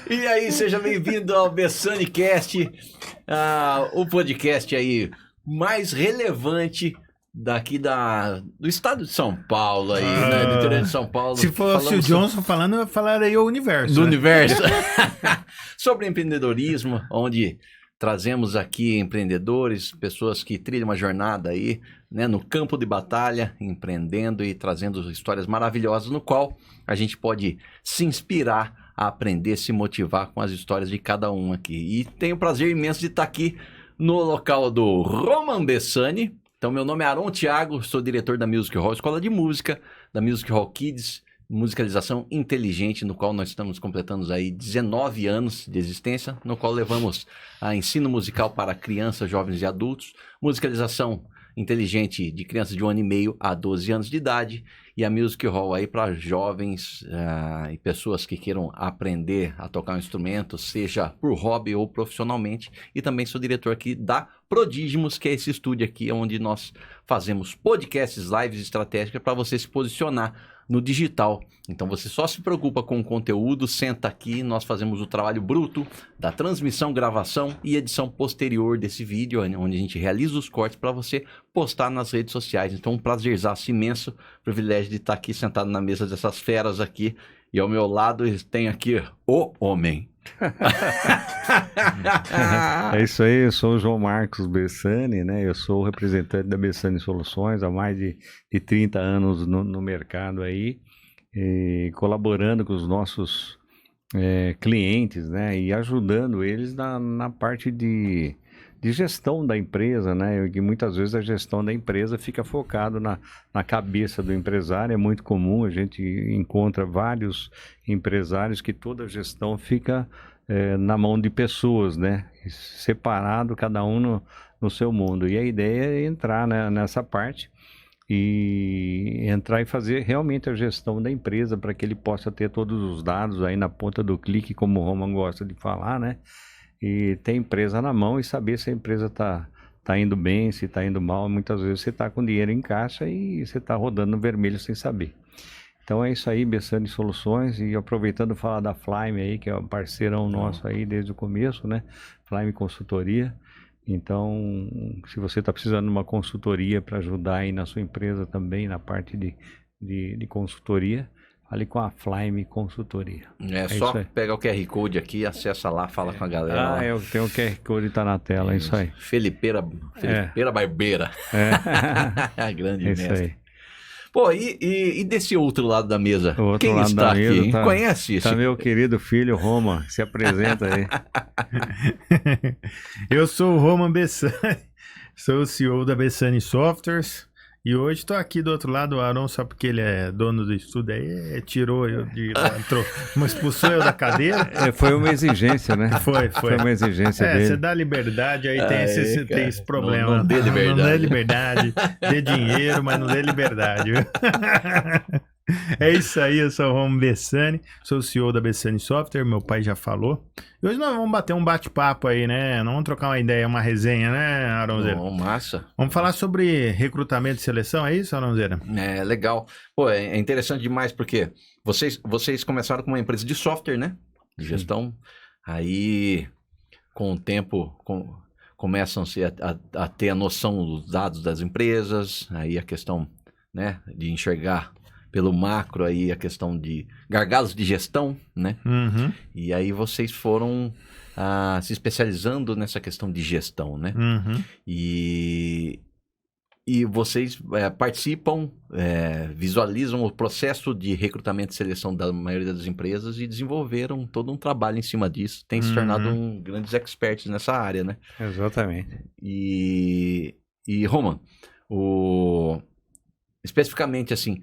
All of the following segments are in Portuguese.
E aí, seja bem-vindo ao BessaniCast, o podcast aí mais relevante daqui do estado de São Paulo, aí, né? Do interior de São Paulo. Se fosse o Johnson falando, eu falaria o universo. Do né? universo. Sobre empreendedorismo, onde trazemos aqui empreendedores, pessoas que trilham uma jornada aí, né, no campo de batalha, empreendendo e trazendo histórias maravilhosas, no qual a gente pode se inspirar a aprender, se motivar com as histórias de cada um aqui. E tenho o prazer imenso de estar aqui no local do Roman Bessani. Então, meu nome é Aron Thiago, sou diretor da Music Hall, Escola de Música, da Music Hall Kids, musicalização inteligente, no qual nós estamos completando aí 19 anos de existência, no qual levamos a ensino musical para crianças, jovens e adultos, musicalização inteligente de crianças de 1 ano e meio a 12 anos de idade, e a Music Hall aí para jovens e pessoas que queiram aprender a tocar um instrumento, seja por hobby ou profissionalmente. E também sou diretor aqui da Prodígimos, que é esse estúdio aqui onde nós fazemos podcasts, lives estratégicas para você se posicionar no digital. Então você só se preocupa com o conteúdo, senta aqui, nós fazemos o trabalho bruto da transmissão, gravação e edição posterior desse vídeo, onde a gente realiza os cortes para você postar nas redes sociais. Então um prazerzaço imenso, privilégio de estar aqui sentado na mesa dessas feras aqui, e ao meu lado tem aqui o homem. É isso aí, eu sou o João Marcos Bessani, né? Eu sou o representante da Bessani Soluções há mais de 30 anos no mercado aí, colaborando com os nossos clientes, né? E ajudando eles na parte de gestão da empresa, né? Que muitas vezes a gestão da empresa fica focado na cabeça do empresário. É muito comum, a gente encontra vários empresários que toda a gestão fica na mão de pessoas, né? Separado, cada um no seu mundo. E a ideia é entrar, né, nessa parte e entrar e fazer realmente a gestão da empresa para que ele possa ter todos os dados aí na ponta do clique, como o Roman gosta de falar, né? E ter a empresa na mão e saber se a empresa tá indo bem, se está indo mal. Muitas vezes você está com dinheiro em caixa e você está rodando no vermelho sem saber. Então é isso aí, Bessani Soluções. E aproveitando falar da Flyme aí, que é um parceirão nosso aí desde o começo, né? Flyme Consultoria. Então, se você está precisando de uma consultoria para ajudar aí na sua empresa também, na parte de consultoria, ali com a Flyme Consultoria. É só pegar o QR Code aqui, acessa lá, fala com a galera. Eu tenho o QR Code, tá na tela, é isso aí. Felipeira Barbeira. A grande mestre. Isso aí. Pô, e desse outro lado da mesa? Quem está aqui? Mesa, tá, conhece isso? Tá meu querido filho, Roma. Se apresenta aí. Eu sou o Roman Bessani, sou o CEO da Bessani Softwares. E hoje estou aqui do outro lado, o Aron, só porque ele é dono do estúdio, aí tirou eu de lá, mas expulsou eu da cadeira. Foi uma exigência, né? Foi uma exigência dele. Você dá liberdade, aí tem esse problema. Não dê liberdade. Não dê liberdade, dê dinheiro, mas não dê liberdade. É isso aí, eu sou o Roman Bessani, sou o CEO da Bessani Software, meu pai já falou. E hoje nós vamos bater um bate-papo aí, né? Nós vamos trocar uma ideia, uma resenha, né, Aronzeira? Massa. Vamos falar sobre recrutamento e seleção, é isso, Aronzeira? É, legal. Pô, é interessante demais porque vocês começaram com uma empresa de software, né? De gestão. Aí, com o tempo, começam-se a ter a noção dos dados das empresas, aí a questão, né, de enxergar pelo macro aí a questão de gargalos de gestão, né? Uhum. E aí vocês foram se especializando nessa questão de gestão, né? Uhum. E vocês participam, visualizam o processo de recrutamento e seleção da maioria das empresas e desenvolveram todo um trabalho em cima disso. Tem se tornado grandes experts nessa área, né? Exatamente. E Roman, especificamente assim,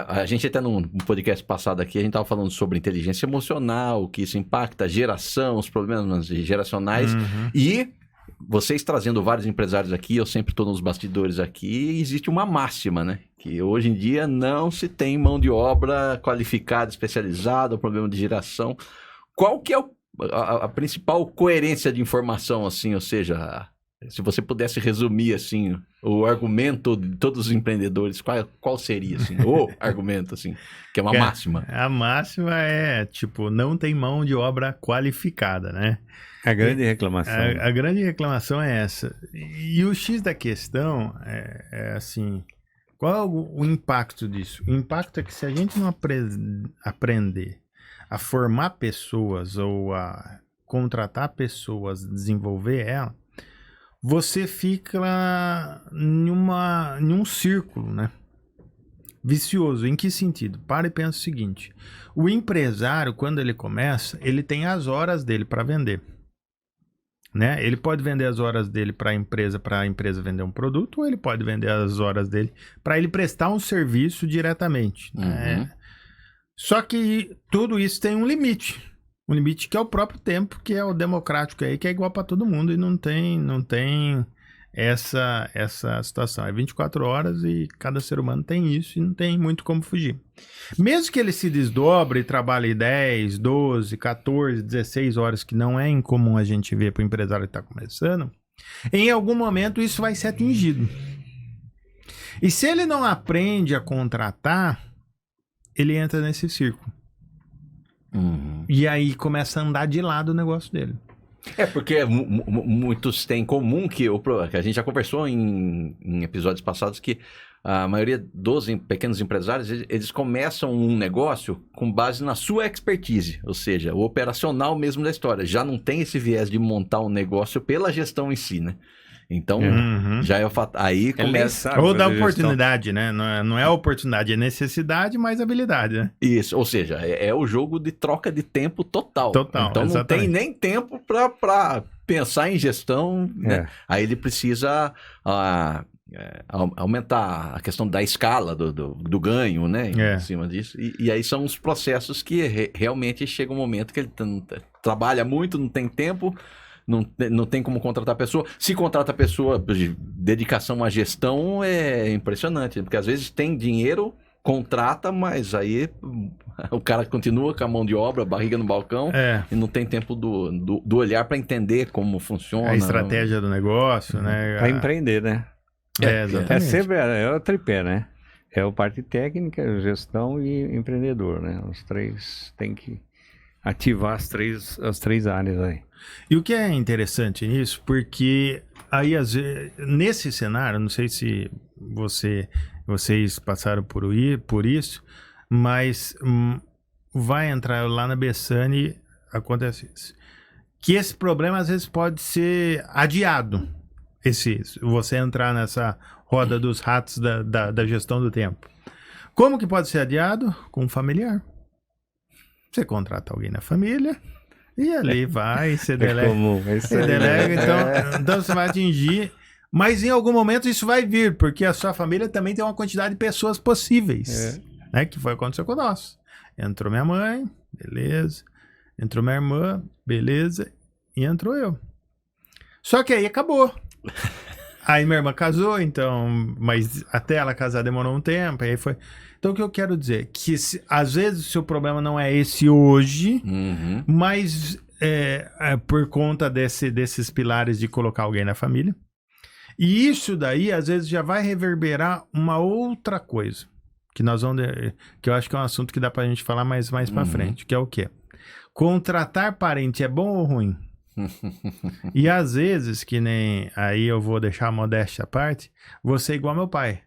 a gente até num podcast passado aqui, a gente estava falando sobre inteligência emocional, que isso impacta a geração, os problemas geracionais, e vocês trazendo vários empresários aqui, eu sempre estou nos bastidores aqui, existe uma máxima, né? Que hoje em dia não se tem mão de obra qualificada, especializada, o problema de geração. Qual que é a principal coerência de informação, assim, ou seja, Se você pudesse resumir, assim, o argumento de todos os empreendedores, qual seria, assim, o argumento, assim, que é uma máxima? A máxima é, tipo, não tem mão de obra qualificada, né? A grande reclamação. A grande reclamação é essa. E o X da questão é assim, qual é o impacto disso? O impacto é que se a gente não aprender a formar pessoas ou a contratar pessoas, desenvolver ela, você fica em um círculo, né? Vicioso. Em que sentido? Para e pensa o seguinte: o empresário, quando ele começa, ele tem as horas dele para vender, né? Ele pode vender as horas dele para a empresa vender um produto, ou ele pode vender as horas dele para ele prestar um serviço diretamente, né? Só que tudo isso tem um limite. Um limite que é o próprio tempo, que é o democrático aí, que é igual para todo mundo e não tem essa situação. É 24 horas e cada ser humano tem isso e não tem muito como fugir. Mesmo que ele se desdobre e trabalhe 10, 12, 14, 16 horas, que não é incomum a gente ver para o empresário que está começando, em algum momento isso vai ser atingido. E se ele não aprende a contratar, ele entra nesse círculo. E aí começa a andar de lado o negócio dele. É porque muitos têm em comum que a gente já conversou em episódios passados que a maioria dos pequenos empresários, eles começam um negócio com base na sua expertise, ou seja, o operacional mesmo da história. Já não tem esse viés de montar um negócio pela gestão em si, né? Então, já é o fato. Aí começa. Ou da oportunidade, né? Não é oportunidade, é necessidade mais habilidade, né? Isso, ou seja, é o jogo de troca de tempo total. Então exatamente. Não tem nem tempo para pensar em gestão, né? Aí ele precisa aumentar a questão da escala do ganho, né? Em cima disso. E aí são os processos que realmente chega um momento que ele trabalha muito, não tem tempo. Não tem como contratar pessoa. Se contrata pessoa de dedicação à gestão, é impressionante. Porque às vezes tem dinheiro, contrata, mas aí o cara continua com a mão de obra, barriga no balcão, e não tem tempo do olhar para entender como funciona. A estratégia do negócio, né? Para empreender, né? Exatamente. É sempre o tripé, né? É o parte técnica, gestão e empreendedor, né? Os três tem que ativar as três áreas aí. E o que é interessante nisso, porque aí às vezes, nesse cenário, não sei se vocês passaram por isso, mas vai entrar lá na Bessani, acontece isso. Que esse problema às vezes pode ser adiado, você entrar nessa roda dos ratos da gestão do tempo. Como que pode ser adiado? Com um familiar. Você contrata alguém na família e ali vai, você delega. Então você vai atingir. Mas em algum momento isso vai vir, porque a sua família também tem uma quantidade de pessoas possíveis. Né, que foi o que aconteceu com nós. Entrou minha mãe, beleza. Entrou minha irmã, beleza. E entrou eu. Só que aí acabou. Aí minha irmã casou, então, mas até ela casar demorou um tempo, aí foi. Então o que eu quero dizer? Que às vezes o seu problema não é esse hoje, mas por conta desses pilares de colocar alguém na família. E isso daí, às vezes, já vai reverberar uma outra coisa, que que eu acho que é um assunto que dá pra gente falar mais pra frente, que é o quê? Contratar parente é bom ou ruim? E às vezes, que nem aí eu vou deixar a modéstia à parte, você é igual meu pai.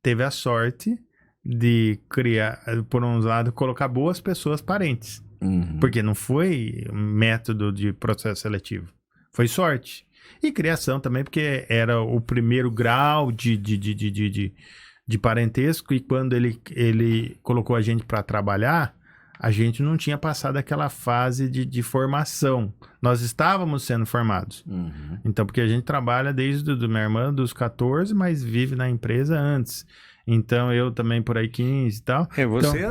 Teve a sorte de criar, por um lado, colocar boas pessoas parentes. Porque não foi método de processo seletivo. Foi sorte. E criação também, porque era o primeiro grau de parentesco, e quando ele colocou a gente para trabalhar, a gente não tinha passado aquela fase de formação. Nós estávamos sendo formados. Então, porque a gente trabalha desde minha irmã, dos 14, mas vive na empresa antes. Então, eu também por aí 15 e tal. Você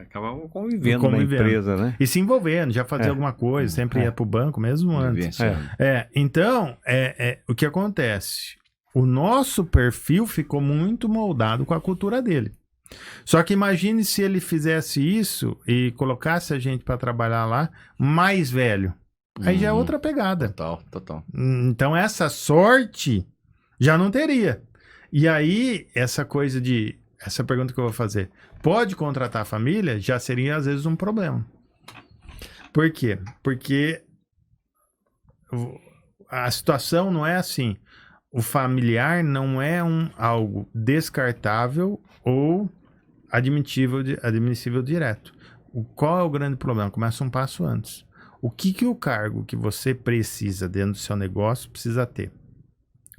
acabava convivendo na empresa, né? E se envolvendo, já fazia alguma coisa, sempre ia pro banco, mesmo antes. Então, o que acontece? O nosso perfil ficou muito moldado com a cultura dele. Só que imagine se ele fizesse isso e colocasse a gente para trabalhar lá mais velho. Aí já é outra pegada. Total. Então essa sorte já não teria. E aí, essa pergunta que eu vou fazer, pode contratar a família? Já seria às vezes um problema. Por quê? Porque a situação não é assim. O familiar não é algo descartável ou admissível direto. Qual é o grande problema? Começa um passo antes. O que o cargo que você precisa dentro do seu negócio precisa ter?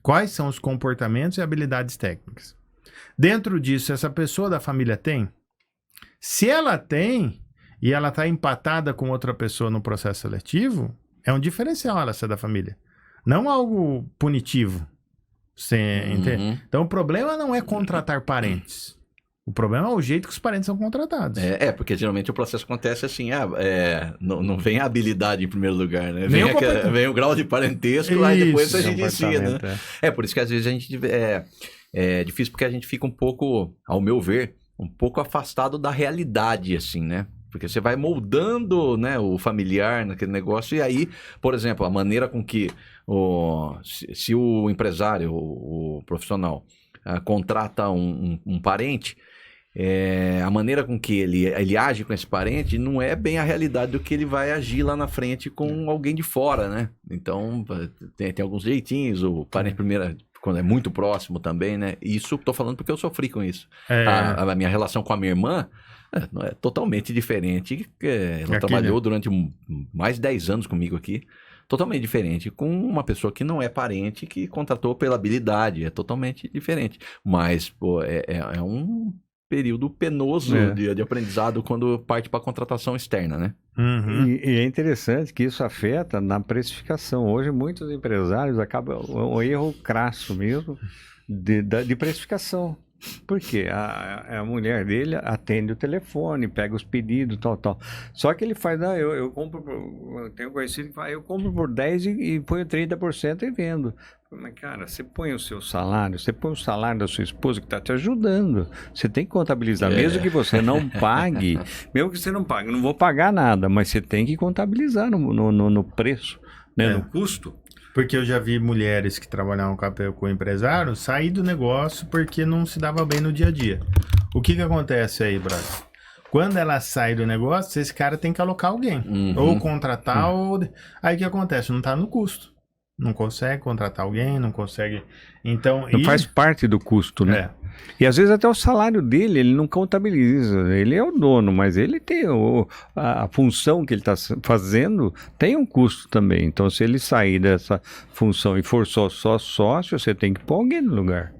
Quais são os comportamentos e habilidades técnicas? Dentro disso, essa pessoa da família tem? Se ela tem e ela está empatada com outra pessoa no processo seletivo, é um diferencial ela ser da família. Não algo punitivo. Você entende? Então o problema não é contratar parentes. O problema é o jeito que os parentes são contratados. Porque geralmente o processo acontece assim, não vem a habilidade em primeiro lugar, né? Vem o grau de parentesco, aí depois a gente ensina, né? Por isso que às vezes a gente é difícil porque a gente fica um pouco, ao meu ver, um pouco afastado da realidade, assim, né? Porque você vai moldando, né, o familiar naquele negócio e aí, por exemplo, a maneira com que se o empresário, o profissional, contrata um parente, a maneira com que ele age com esse parente não é bem a realidade do que ele vai agir lá na frente com alguém de fora, né? Então, tem alguns jeitinhos, o parente primeiro, quando é muito próximo também, né? Isso tô falando porque eu sofri com isso. A minha relação com a minha irmã é totalmente diferente. Ela trabalhou durante mais de 10 anos comigo aqui. Totalmente diferente com uma pessoa que não é parente, que contratou pela habilidade. É totalmente diferente. Mas, é um período penoso de aprendizado quando parte para a contratação externa, né? E é interessante que isso afeta na precificação. Hoje, muitos empresários acabam um erro crasso mesmo de precificação. Por quê? A mulher dele atende o telefone, pega os pedidos, tal. Só que ele faz, eu compro, eu tenho conhecido que fala, eu compro por 10 e ponho 30% e vendo. Mas, cara, você põe o seu salário, você põe o salário da sua esposa que está te ajudando. Você tem que contabilizar, mesmo que você não pague, não vou pagar nada, mas você tem que contabilizar no preço, né, no custo. Porque eu já vi mulheres que trabalhavam com empresário sair do negócio porque não se dava bem no dia a dia. O que acontece aí, brother? Quando ela sai do negócio, esse cara tem que alocar alguém. Ou contratar, Aí o que acontece? Não está no custo. Não consegue contratar alguém, não consegue... Então, não faz parte do custo, né? E às vezes até o salário dele, ele não contabiliza. Ele é o dono, mas ele tem a função que ele está fazendo, tem um custo também. Então, se ele sair dessa função e for só sócio, você tem que pôr alguém no lugar.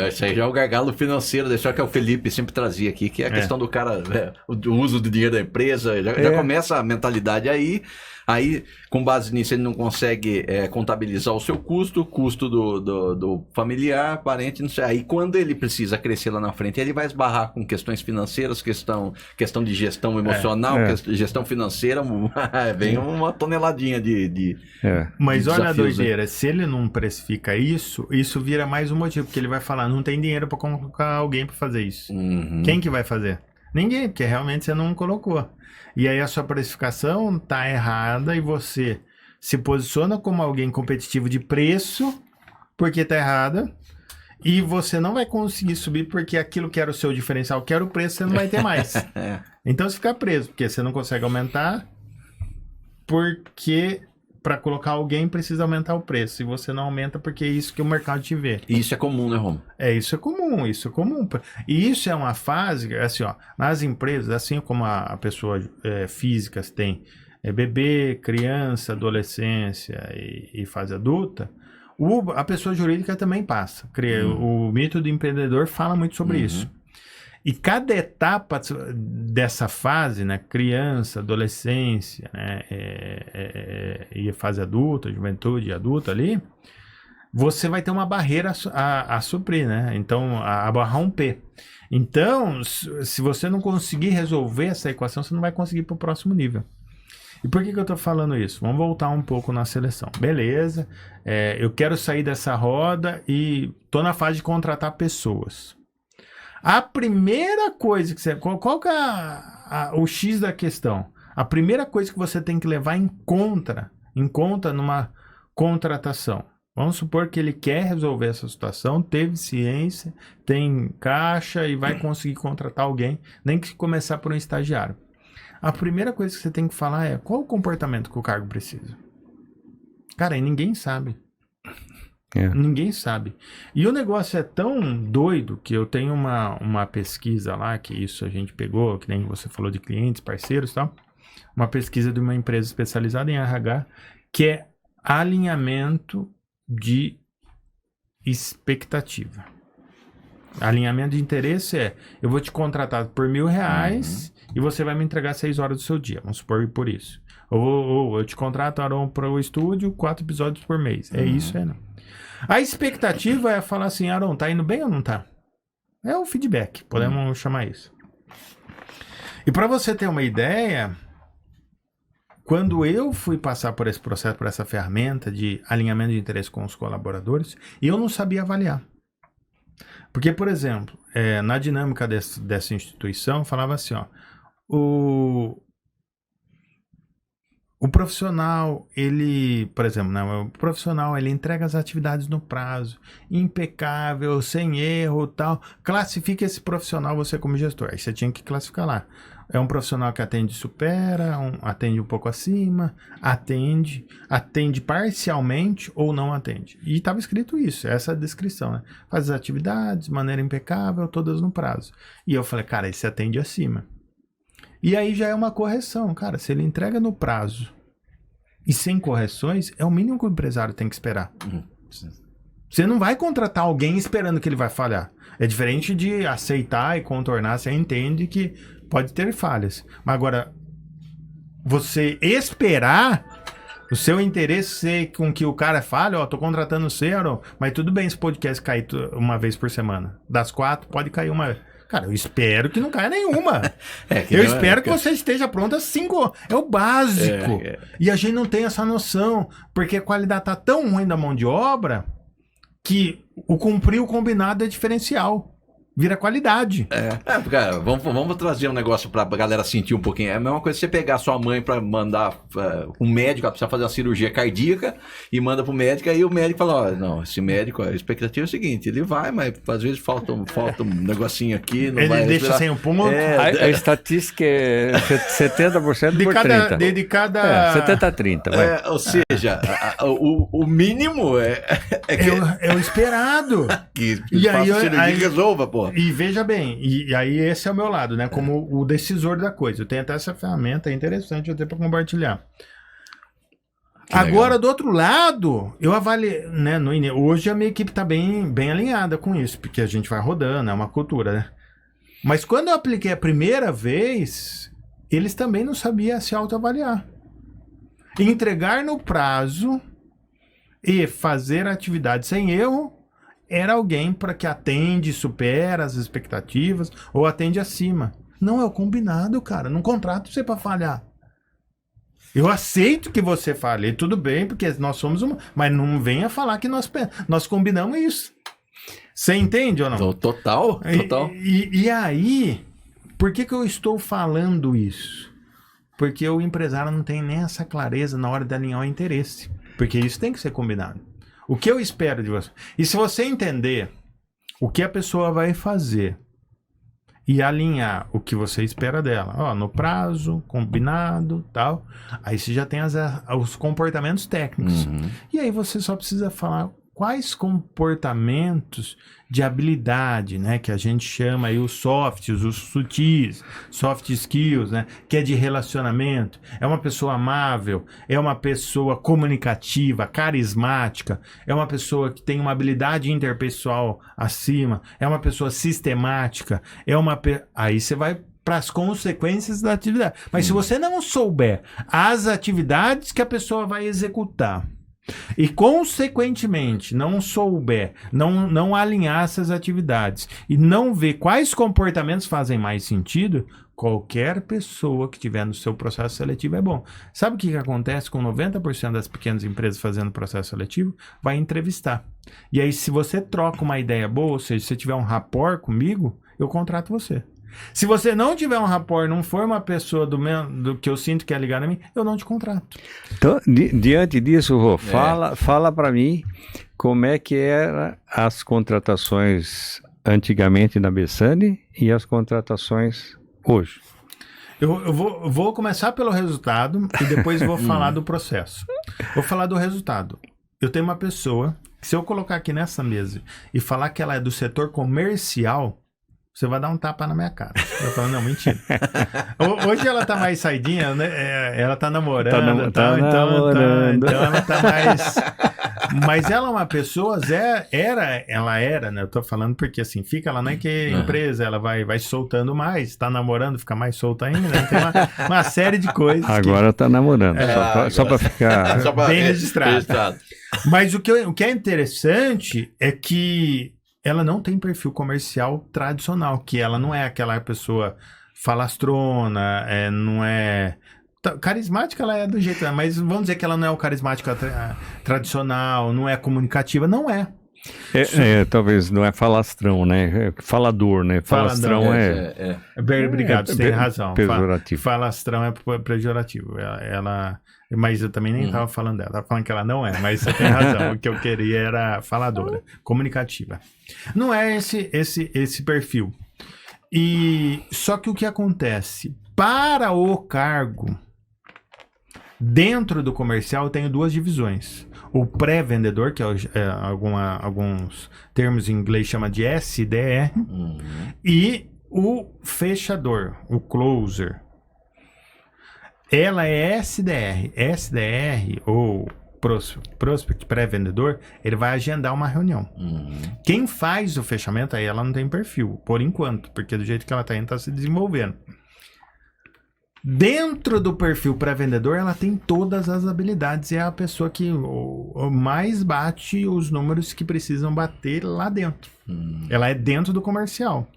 Esse aí já é o gargalo financeiro, deixar que o Felipe sempre trazia aqui, que é a questão do cara, o uso do dinheiro da empresa, já começa a mentalidade aí, com base nisso ele não consegue contabilizar o seu custo, o custo do familiar, parente, não sei, aí quando ele precisa crescer lá na frente, ele vai esbarrar com questões financeiras, questão de gestão emocional, gestão financeira, vem uma toneladinha de Mas de olha a desafios, doideira, se ele não precifica isso vira mais um motivo, porque ele vai falar, não tem dinheiro para colocar alguém para fazer isso. Quem que vai fazer? Ninguém, porque realmente você não colocou. E aí a sua precificação tá errada e você se posiciona como alguém competitivo de preço, porque tá errada, e você não vai conseguir subir porque aquilo que era o seu diferencial, que era o preço, você não vai ter mais. Então você fica preso, porque você não consegue aumentar, porque para colocar alguém precisa aumentar o preço, e você não aumenta porque é isso que o mercado te vê. E isso é comum, né, Romo? Isso é comum. E isso é uma fase, assim, nas empresas, assim como a pessoa física tem bebê, criança, adolescência e fase adulta, a pessoa jurídica também passa. O mito do empreendedor fala muito sobre isso. E cada etapa dessa fase, né, criança, adolescência, né, e fase adulta, juventude adulta ali, você vai ter uma barreira a suprir, né? Então, a romper. Então, se você não conseguir resolver essa equação, você não vai conseguir ir para o próximo nível. E por que eu estou falando isso? Vamos voltar um pouco na seleção. Beleza, eu quero sair dessa roda e estou na fase de contratar pessoas. A primeira coisa que você... Qual que é o X da questão? A primeira coisa que você tem que levar em conta numa contratação. Vamos supor que ele quer resolver essa situação, teve ciência, tem caixa e vai conseguir contratar alguém, nem que começar por um estagiário. A primeira coisa que você tem que falar é qual o comportamento que o cargo precisa. Cara, e ninguém sabe. Ninguém sabe. E o negócio é tão doido que eu tenho uma pesquisa lá, que isso a gente pegou, que nem você falou de clientes, parceiros e tal, uma pesquisa de uma empresa especializada em RH, que é alinhamento de expectativa. Alinhamento de interesse é, eu vou te contratar por R$1.000 e você vai me entregar 6 horas do seu dia, vamos supor por isso. Ou eu te contrato, Aron, para o estúdio, 4 episódios por mês. É isso, não. A expectativa é falar assim, Aron, tá indo bem ou não tá? É o feedback, podemos chamar isso. E para você ter uma ideia, quando eu fui passar por esse processo, por essa ferramenta de alinhamento de interesse com os colaboradores, eu não sabia avaliar. Porque, por exemplo, na dinâmica dessa instituição, falava assim, ó, o profissional, ele, por exemplo, né, o profissional, ele entrega as atividades no prazo, impecável, sem erro, tal. Classifica esse profissional você como gestor. Aí você tinha que classificar lá. É um profissional que atende e supera, atende um pouco acima, atende parcialmente ou não atende. E estava escrito isso, essa descrição, né? Faz as atividades de maneira impecável, todas no prazo. E eu falei, cara, esse atende acima. E aí já é uma correção, cara. Se ele entrega no prazo e sem correções, é o mínimo que o empresário tem que esperar. Você não vai contratar alguém esperando que ele vai falhar. É diferente de aceitar e contornar. Você entende que pode ter falhas. Mas agora, você esperar o seu interesse ser com que o cara fale, ó, tô contratando você, Aron, mas tudo bem esse podcast cair uma vez por semana. Das 4, pode cair uma vez. Cara, eu espero que não caia nenhuma. Eu espero que você esteja pronto às 5. É o básico. E a gente não tem essa noção, porque a qualidade tá tão ruim da mão de obra que o cumprir o combinado é diferencial. Vira qualidade. Cara, vamos trazer um negócio pra galera sentir um pouquinho. É a mesma coisa que você pegar sua mãe pra mandar um médico, ela precisa fazer uma cirurgia cardíaca e manda pro médico, aí o médico fala, ó, não, esse médico, a expectativa é o seguinte, ele vai, mas às vezes falta um negocinho aqui, não ele vai deixa respirar. sem o ponto. A estatística é 70% de por cada, 30. de cada... 70-30, vai. Ou seja, o mínimo é o esperado. que E faça aí, cirurgia e resolva, pô. E veja bem, e aí esse é o meu lado, né? Como o decisor da coisa. Eu tenho até essa ferramenta, é interessante até para compartilhar. Agora, do outro lado, eu avaliei, né? Hoje a minha equipe está bem alinhada com isso, porque a gente vai rodando, é uma cultura, né? Mas quando eu apliquei a primeira vez, eles também não sabiam se autoavaliar. Entregar no prazo e fazer a atividade sem erro era alguém para que atende, supera as expectativas ou atende acima. Não é o combinado, cara. Não contrato você para falhar. Eu aceito que você falhe, tudo bem, porque nós somos mas não venha falar que nós combinamos isso. Você entende ou não? Total. E aí, por que eu estou falando isso? Porque o empresário não tem nem essa clareza na hora de alinhar o interesse. Porque isso tem que ser combinado. O que eu espero de você? E se você entender o que a pessoa vai fazer e alinhar o que você espera dela, ó, no prazo, combinado, tal, aí você já tem os comportamentos técnicos. E aí você só precisa falar quais comportamentos de habilidade, né, que a gente chama aí os softs, os sutis, soft skills, né, que é de relacionamento. É uma pessoa amável, é uma pessoa comunicativa, carismática, é uma pessoa que tem uma habilidade interpessoal acima, é uma pessoa sistemática, aí você vai para as consequências da atividade. Mas se você não souber as atividades que a pessoa vai executar, e, consequentemente, não souber, não alinhar essas atividades e não ver quais comportamentos fazem mais sentido, qualquer pessoa que tiver no seu processo seletivo é bom. Sabe o que acontece com 90% das pequenas empresas fazendo processo seletivo? Vai entrevistar. E aí, se você troca uma ideia boa, ou seja, se você tiver um rapport comigo, eu contrato você. Se você não tiver um rapport, não for uma pessoa do que eu sinto que é ligada a mim, eu não te contrato. Então, diante disso, Rô, fala para mim como é que eram as contratações antigamente na Bessani e as contratações hoje. Eu vou começar pelo resultado e depois vou falar do processo. Vou falar do resultado. Eu tenho uma pessoa, que se eu colocar aqui nessa mesa e falar que ela é do setor comercial, você vai dar um tapa na minha cara. Eu vou falar, não, mentira. Hoje ela tá mais saidinha, né? Ela tá namorando. Então ela tá mais... Mas ela é uma pessoa, ela era, né? Eu tô falando porque assim, ela não é que empresa, ela vai soltando mais, tá namorando, fica mais solta ainda, né? Tem uma série de coisas. Agora tá namorando, só pra ficar bem registrado. Mas o que é interessante é que ela não tem perfil comercial tradicional, que ela não é aquela pessoa falastrona, não é... Carismática ela é do jeito, mas vamos dizer que ela não é o carismática tradicional, não é comunicativa, não é. Talvez não é falastrão, né? Falador, né? Falastrão Obrigado, você tem razão. Pejorativo. Falastrão é pejorativo. Mas eu também nem estava falando dela, estava falando que ela não é, mas você tem razão. O que eu queria era faladora, comunicativa. Não é esse perfil. E só que o que acontece? Para o cargo, dentro do comercial, eu tenho duas divisões. O pré-vendedor, que alguns termos em inglês chama de SDR, e o fechador, o closer. Ela é SDR. SDR, ou prospect, pré-vendedor, ele vai agendar uma reunião. Quem faz o fechamento, aí ela não tem perfil, por enquanto, porque do jeito que ela está indo, está se desenvolvendo. Dentro do perfil pré-vendedor, ela tem todas as habilidades. É a pessoa que mais bate os números que precisam bater lá dentro. Ela é dentro do comercial.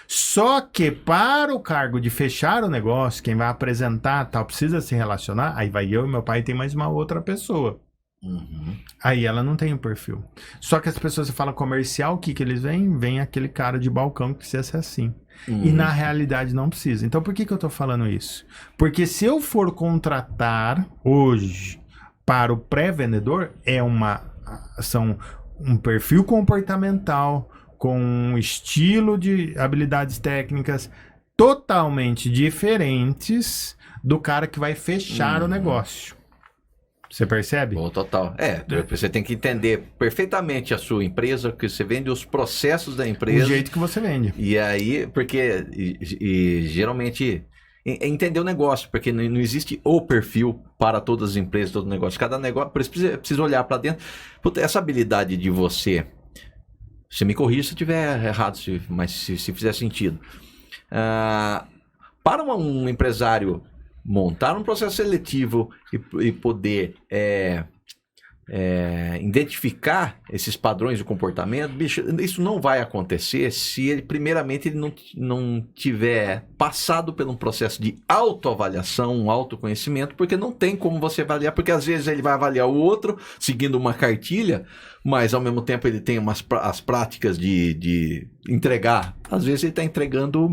Só que para o cargo de fechar o negócio, quem vai apresentar tal, precisa se relacionar, aí vai eu e meu pai, tem mais uma outra pessoa. Aí ela não tem o perfil. Só que as pessoas falam comercial, o que eles veem? Vem aquele cara de balcão que precisa ser assim. E na realidade não precisa. Então por que eu tô falando isso? Porque se eu for contratar hoje para o pré-vendedor, são um perfil comportamental com um estilo de habilidades técnicas totalmente diferentes do cara que vai fechar o negócio. Você percebe? Total. Você tem que entender perfeitamente a sua empresa, que você vende os processos da empresa. O jeito que você vende. E aí, porque geralmente entender o negócio, porque não existe o perfil para todas as empresas, todo negócio. Cada negócio, por isso precisa olhar para dentro. Puta, essa habilidade de você me corrija se eu estiver errado, mas se fizer sentido. Para um empresário montar um processo seletivo e poder identificar esses padrões de comportamento, bicho, isso não vai acontecer se ele, primeiramente, ele não tiver passado por um processo de autoavaliação, um autoconhecimento, porque não tem como você avaliar, porque às vezes ele vai avaliar o outro seguindo uma cartilha, mas ao mesmo tempo ele tem as práticas de entregar. Às vezes ele está entregando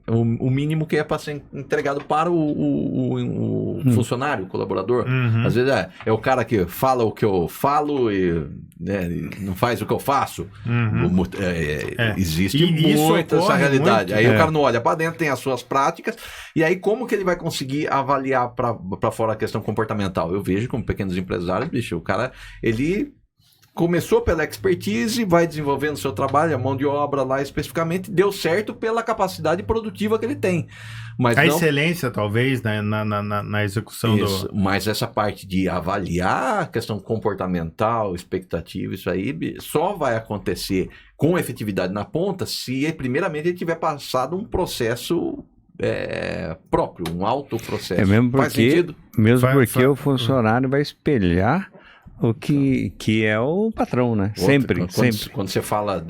o mínimo que é para ser entregado para o funcionário, o colaborador. Às vezes é o cara que fala o que eu falo e não faz o que eu faço. Existe muito essa realidade. Aí o cara não olha para dentro, tem as suas práticas, e aí como que ele vai conseguir avaliar para fora a questão comportamental? Eu vejo como pequenos empresários, bicho, o cara, ele começou pela expertise, vai desenvolvendo seu trabalho, a mão de obra lá especificamente, deu certo pela capacidade produtiva que ele tem. Mas excelência, talvez, né, na execução isso, mas essa parte de avaliar a questão comportamental, expectativa, isso aí só vai acontecer com efetividade na ponta se, primeiramente, ele tiver passado um processo próprio, um autoprocesso. Faz sentido? Porque o funcionário vai espelhar o que é o patrão, né? Sempre. Quando você fala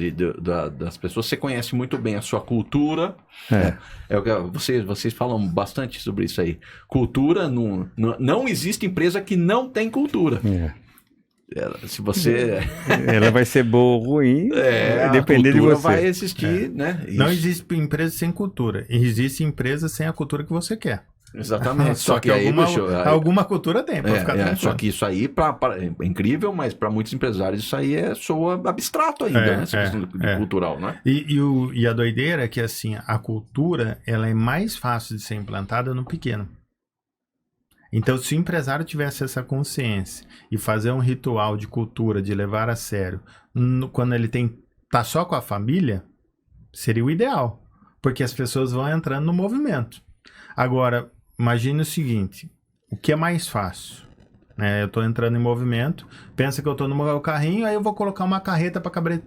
das pessoas, você conhece muito bem a sua cultura. Vocês falam bastante sobre isso aí. Cultura, não existe empresa que não tem cultura. Se você... Ela vai ser boa ou ruim, a depender de cultura você. vai existir, né? Não Isso. existe empresa sem cultura. Existe empresa sem a cultura que você quer. Exatamente. Só que aí, alguma cultura tem, pode ficar tranquilo. só que isso aí é incrível, mas para muitos empresários isso aí soa abstrato ainda, né? Essa questão cultural, né? E a doideira é que, assim, a cultura, ela é mais fácil de ser implantada no pequeno. Então, se o empresário tivesse essa consciência e fazer um ritual de cultura, de levar a sério, quando ele tá só com a família, seria o ideal, porque as pessoas vão entrando no movimento. Agora, imagine o seguinte, o que é mais fácil? Eu estou entrando em movimento, pensa que eu estou no meu carrinho, aí eu vou colocar uma carreta para caber,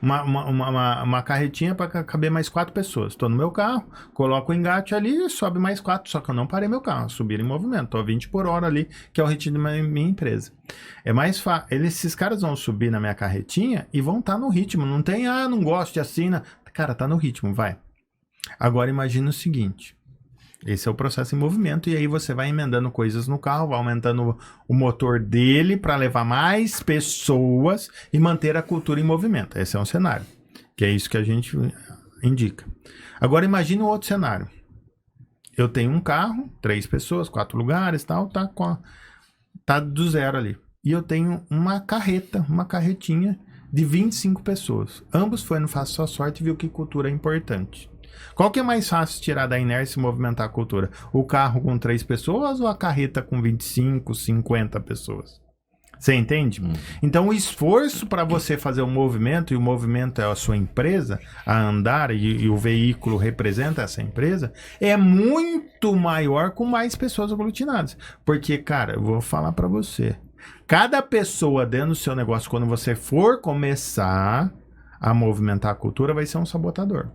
uma carretinha para caber mais 4 pessoas. Estou no meu carro, coloco o engate ali e sobe mais 4, só que eu não parei meu carro, subir em movimento, estou a 20 por hora ali, que é o ritmo da minha empresa. É mais fácil, esses caras vão subir na minha carretinha e vão estar no ritmo, não tem, não gosto de assina, cara, tá no ritmo, vai. Agora imagina o seguinte, esse é o processo em movimento, e aí você vai emendando coisas no carro, vai aumentando o motor dele para levar mais pessoas e manter a cultura em movimento. Esse é um cenário, que é isso que a gente indica. Agora imagine o outro cenário. Eu tenho um carro, 3 pessoas, 4 lugares, tal, tá do zero ali. E eu tenho uma carretinha de 25 pessoas. Ambos foram no Faça Sua Sorte e viu que cultura é importante. Qual que é mais fácil tirar da inércia e movimentar a cultura? O carro com 3 pessoas ou a carreta com 25, 50 pessoas? Você entende? Então o esforço para você fazer um movimento, e o movimento é a sua empresa a andar, e o veículo representa essa empresa, é muito maior com mais pessoas aglutinadas. Porque, cara, eu vou falar para você, cada pessoa dentro do seu negócio, quando você for começar a movimentar a cultura, vai ser um sabotador.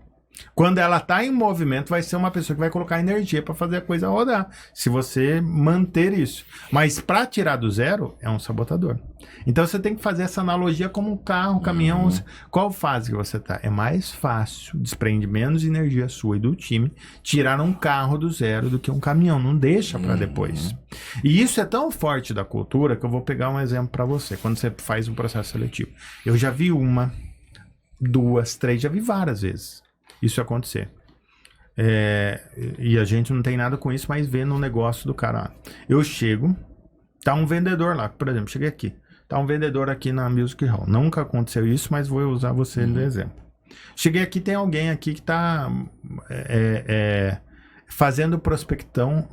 Quando ela está em movimento, vai ser uma pessoa que vai colocar energia para fazer a coisa rodar, se você manter isso. Mas para tirar do zero, é um sabotador. Então você tem que fazer essa analogia como um carro, caminhão. Qual fase que você está? É mais fácil, desprende menos energia sua e do time, tirar um carro do zero do que um caminhão. Não deixa para depois. E isso é tão forte da cultura que eu vou pegar um exemplo para você. Quando você faz um processo seletivo. Eu já vi 1, 2, 3, já vi várias vezes isso acontecer. E a gente não tem nada com isso, mas vê no negócio do cara. Eu chego, tá um vendedor lá, por exemplo, cheguei aqui, tá um vendedor aqui na Music Hall. Nunca aconteceu isso, mas vou usar você no exemplo. Cheguei aqui, tem alguém aqui que tá fazendo prospecção.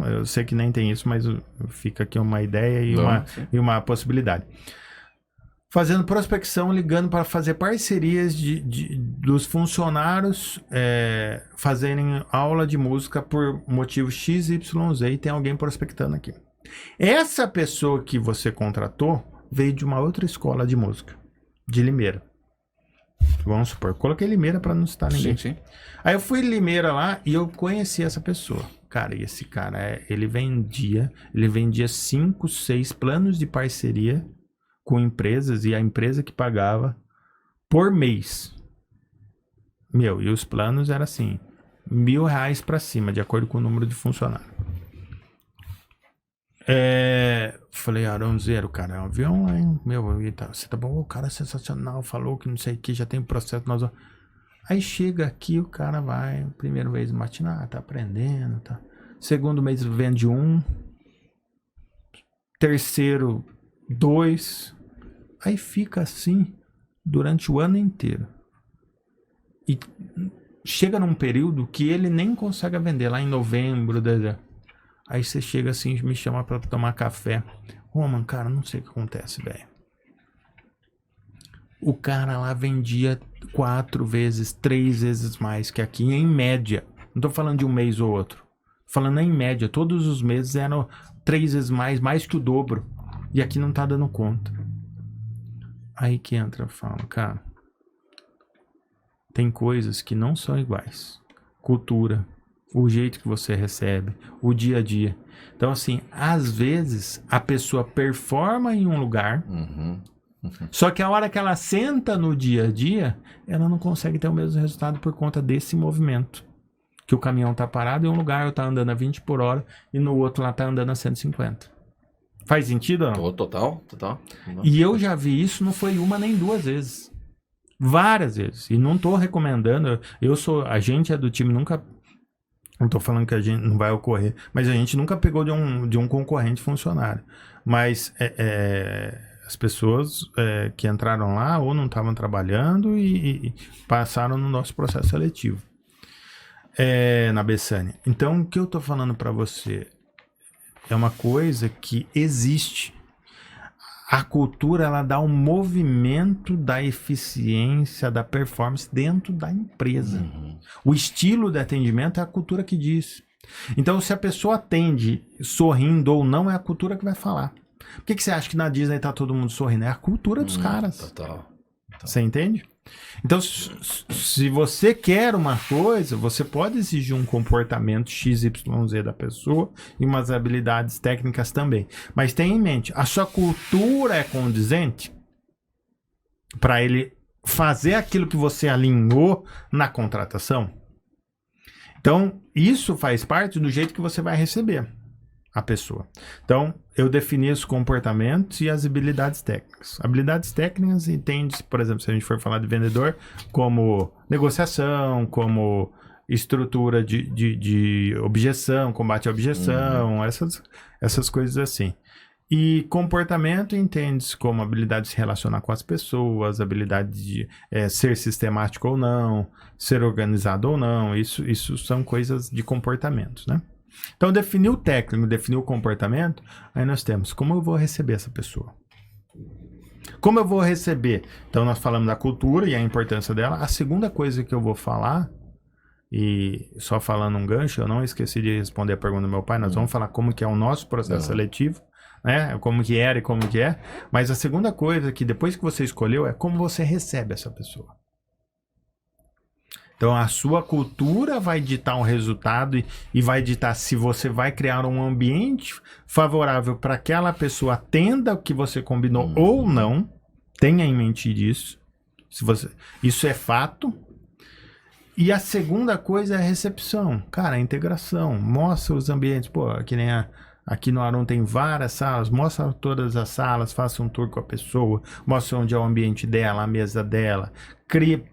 Eu sei que nem tem isso, mas fica aqui uma ideia e uma possibilidade. Fazendo prospecção, ligando para fazer parcerias dos funcionários fazerem aula de música por motivo XYZ, e tem alguém prospectando aqui. Essa pessoa que você contratou veio de uma outra escola de música, de Limeira. Vamos supor, coloquei Limeira para não citar ninguém. Sim. Aí eu fui em Limeira lá e eu conheci essa pessoa. Cara, e esse cara, ele vendia 5, 6 planos de parceria com empresas, e a empresa que pagava por mês. E os planos eram assim, R$1.000 para cima, de acordo com o número de funcionários. Falei, Aronzeiro, cara, é um avião, hein? Você tá bom, o cara é sensacional, falou que não sei o que, já tem processo, Aí chega aqui, o cara vai, primeiro mês matinar, tá aprendendo, tá. Segundo mês vende 1, terceiro 2, aí fica assim durante o ano inteiro. E chega num período que ele nem consegue vender, lá em novembro, dezembro. Aí você chega assim, me chama pra tomar café. Mano, cara, não sei o que acontece, velho. O cara lá vendia 4 vezes, 3 vezes mais que aqui, em média. Não tô falando de um mês ou outro. Tô falando em média, todos os meses eram 3 vezes mais que o dobro. E aqui não tá dando conta. Aí que entra, eu falo, cara, tem coisas que não são iguais. Cultura, o jeito que você recebe, o dia a dia. Então, assim, às vezes a pessoa performa em um lugar, só que a hora que ela senta no dia a dia, ela não consegue ter o mesmo resultado por conta desse movimento. Que o caminhão tá parado em um lugar, tá andando a 20 por hora, e no outro lá tá andando a 150. Faz sentido ou não? Total. E eu já vi isso, não foi uma nem duas vezes. Várias vezes. E não tô recomendando. A gente é do time, nunca. Não tô falando que a gente não vai ocorrer, mas a gente nunca pegou de um concorrente funcionário. Mas as pessoas que entraram lá ou não estavam trabalhando e passaram no nosso processo seletivo na Bessânia. Então, o que eu tô falando para você é uma coisa que existe. A cultura, ela dá um movimento da eficiência, da performance dentro da empresa. O estilo de atendimento é a cultura que diz. Então, se a pessoa atende sorrindo ou não, é a cultura que vai falar. Por que você acha que na Disney tá todo mundo sorrindo? É a cultura dos caras. Total. Você entende? Então, se você quer uma coisa, você pode exigir um comportamento XYZ da pessoa e umas habilidades técnicas também. Mas tenha em mente, a sua cultura é condizente para ele fazer aquilo que você alinhou na contratação? Então, isso faz parte do jeito que você vai receber a pessoa. Então, eu defini os comportamentos e as habilidades técnicas. Habilidades técnicas entende-se, por exemplo, se a gente for falar de vendedor, como negociação, como estrutura de objeção, combate à objeção, essas coisas assim. E comportamento entende-se como habilidade de se relacionar com as pessoas, habilidade de ser sistemático ou não, ser organizado ou não. Isso são coisas de comportamentos, né? Então, definir o técnico, definir o comportamento, aí nós temos como eu vou receber essa pessoa. Como eu vou receber? Então, nós falamos da cultura e a importância dela. A segunda coisa que eu vou falar, e só falando um gancho, eu não esqueci de responder a pergunta do meu pai, nós vamos falar como que é o nosso processo seletivo, né? Como que era e como que é. Mas a segunda coisa que depois que você escolheu é como você recebe essa pessoa. Então, a sua cultura vai ditar um resultado e vai ditar se você vai criar um ambiente favorável para que aquela pessoa atenda o que você combinou ou não. Tenha em mente disso. Isso é fato. E a segunda coisa é a recepção. Cara, a integração. Mostra os ambientes. Pô, que nem aqui no Arum tem várias salas. Mostra todas as salas. Faça um tour com a pessoa. Mostra onde é o ambiente dela, a mesa dela.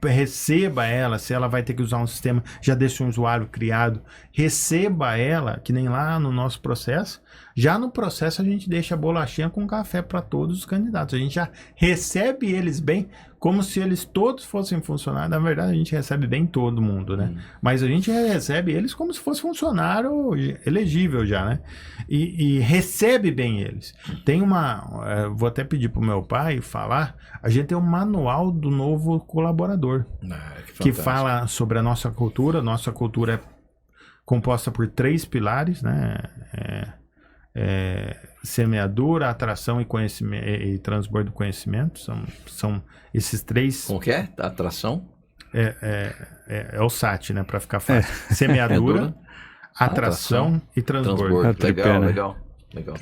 Receba ela, se ela vai ter que usar um sistema, já deixa um usuário criado, receba ela, que nem lá no nosso processo. Já no processo a gente deixa a bolachinha com café para todos os candidatos, a gente já recebe eles bem, como se eles todos fossem funcionários. Na verdade a gente recebe bem todo mundo, né? Mas a gente recebe eles como se fosse funcionário elegível já, né? E recebe bem eles. Tem vou até pedir pro meu pai falar, a gente tem um manual do novo colaborador, que fala sobre a nossa cultura. Nossa cultura é composta por 3 pilares, né? Semeadura, atração e conhecimento e transbordo do conhecimento. São esses 3. Como que é? Atração? É o SAT, né? Para ficar fácil. Semeadura, atração e transbordo. Legal.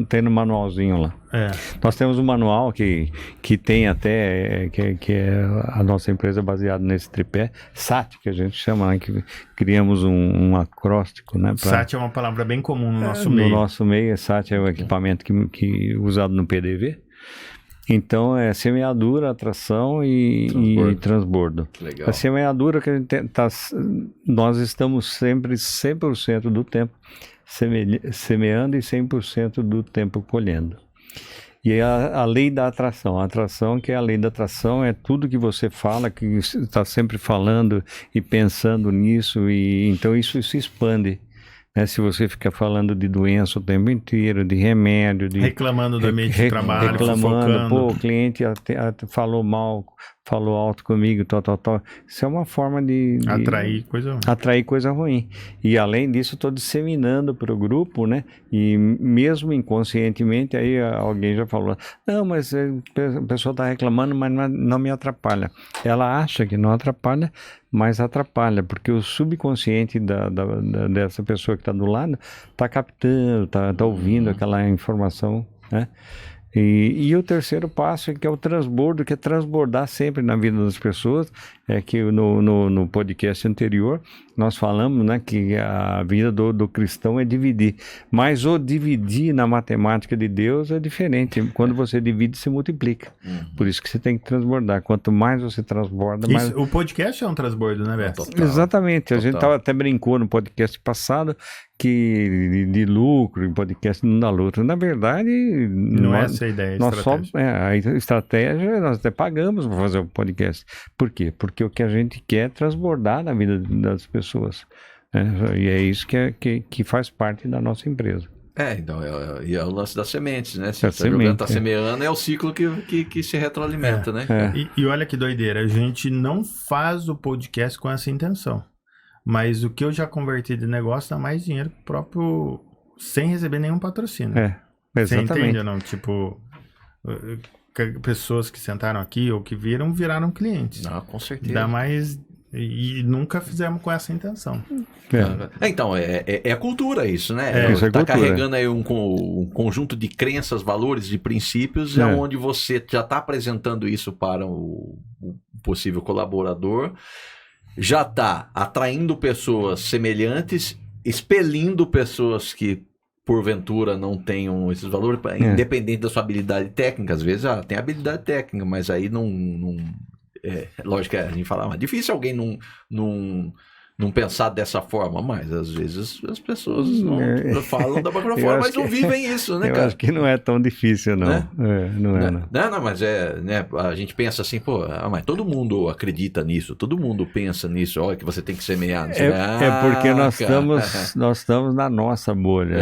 Tem no manualzinho lá. Nós temos um manual que tem até, que é a nossa empresa baseada nesse tripé, SAT, que a gente chama, né, que criamos um acróstico, né? SAT é uma palavra bem comum no nosso meio. No nosso meio, SAT é o equipamento que usado no PDV. Então, é semeadura, atração e transbordo. Legal. A semeadura que a gente nós estamos sempre 100% do tempo semeando e 100% do tempo colhendo. E a lei da atração. A atração, que é a lei da atração, é tudo que você fala, que está sempre falando e pensando nisso, e então isso se expande. Né? Se você fica falando de doença o tempo inteiro, de remédio, reclamando do ambiente de trabalho, reclamando, pô, o cliente falou mal, falou alto comigo, tal. Isso é uma forma de atrair coisa ruim. E além disso, estou disseminando para o grupo, né? E mesmo inconscientemente, aí alguém já falou, não, mas a pessoa está reclamando, mas não me atrapalha. Ela acha que não atrapalha, mas atrapalha, porque o subconsciente dessa pessoa que está do lado está captando, está ouvindo aquela informação, né? E o terceiro passo é que é o transbordo, que é transbordar sempre na vida das pessoas. É que no podcast anterior nós falamos, né, que a vida do cristão é dividir. Mas o dividir na matemática de Deus é diferente. Quando você divide, se multiplica. Por isso que você tem que transbordar. Quanto mais você transborda, mais... O podcast é um transbordo, né, Beto? Exatamente. A Total. gente até brincou no podcast passado que de lucro, em podcast não dá lucro. Na verdade, Não é essa a ideia, a nós estratégia. a estratégia, nós até pagamos para fazer o podcast. Por quê? Porque o que a gente quer é transbordar na vida das pessoas. E é isso que faz parte da nossa empresa. Então, é o lance das sementes, né? Se A você tá jogando, tá semente, semeando, é o ciclo que se retroalimenta, né? E olha que doideira, a gente não faz o podcast com essa intenção. Mas o que eu já converti de negócio dá mais dinheiro pro próprio, sem receber nenhum patrocínio. Você Exatamente. entende ou não? Tipo, pessoas que sentaram aqui ou que viraram clientes. Não, com certeza. Dá mais... E nunca fizemos com essa intenção. Então, é a cultura isso, né? Isso é Tá cultura. carregando aí um conjunto de crenças, valores, de princípios, onde você já está apresentando isso para o possível colaborador, já está atraindo pessoas semelhantes, expelindo pessoas que porventura não tenham esses valores, independente da sua habilidade técnica. Às vezes tem habilidade técnica, mas aí não lógico que a gente fala, mas é difícil alguém não pensar dessa forma, mas às vezes as pessoas não falam da própria forma, mas não vivem isso, né, eu cara? acho que não é tão difícil, não. Né? Não. Não, mas né, a gente pensa assim, mas todo mundo acredita nisso, todo mundo pensa nisso, olha que você tem que semear. Porque nós estamos na nossa bolha.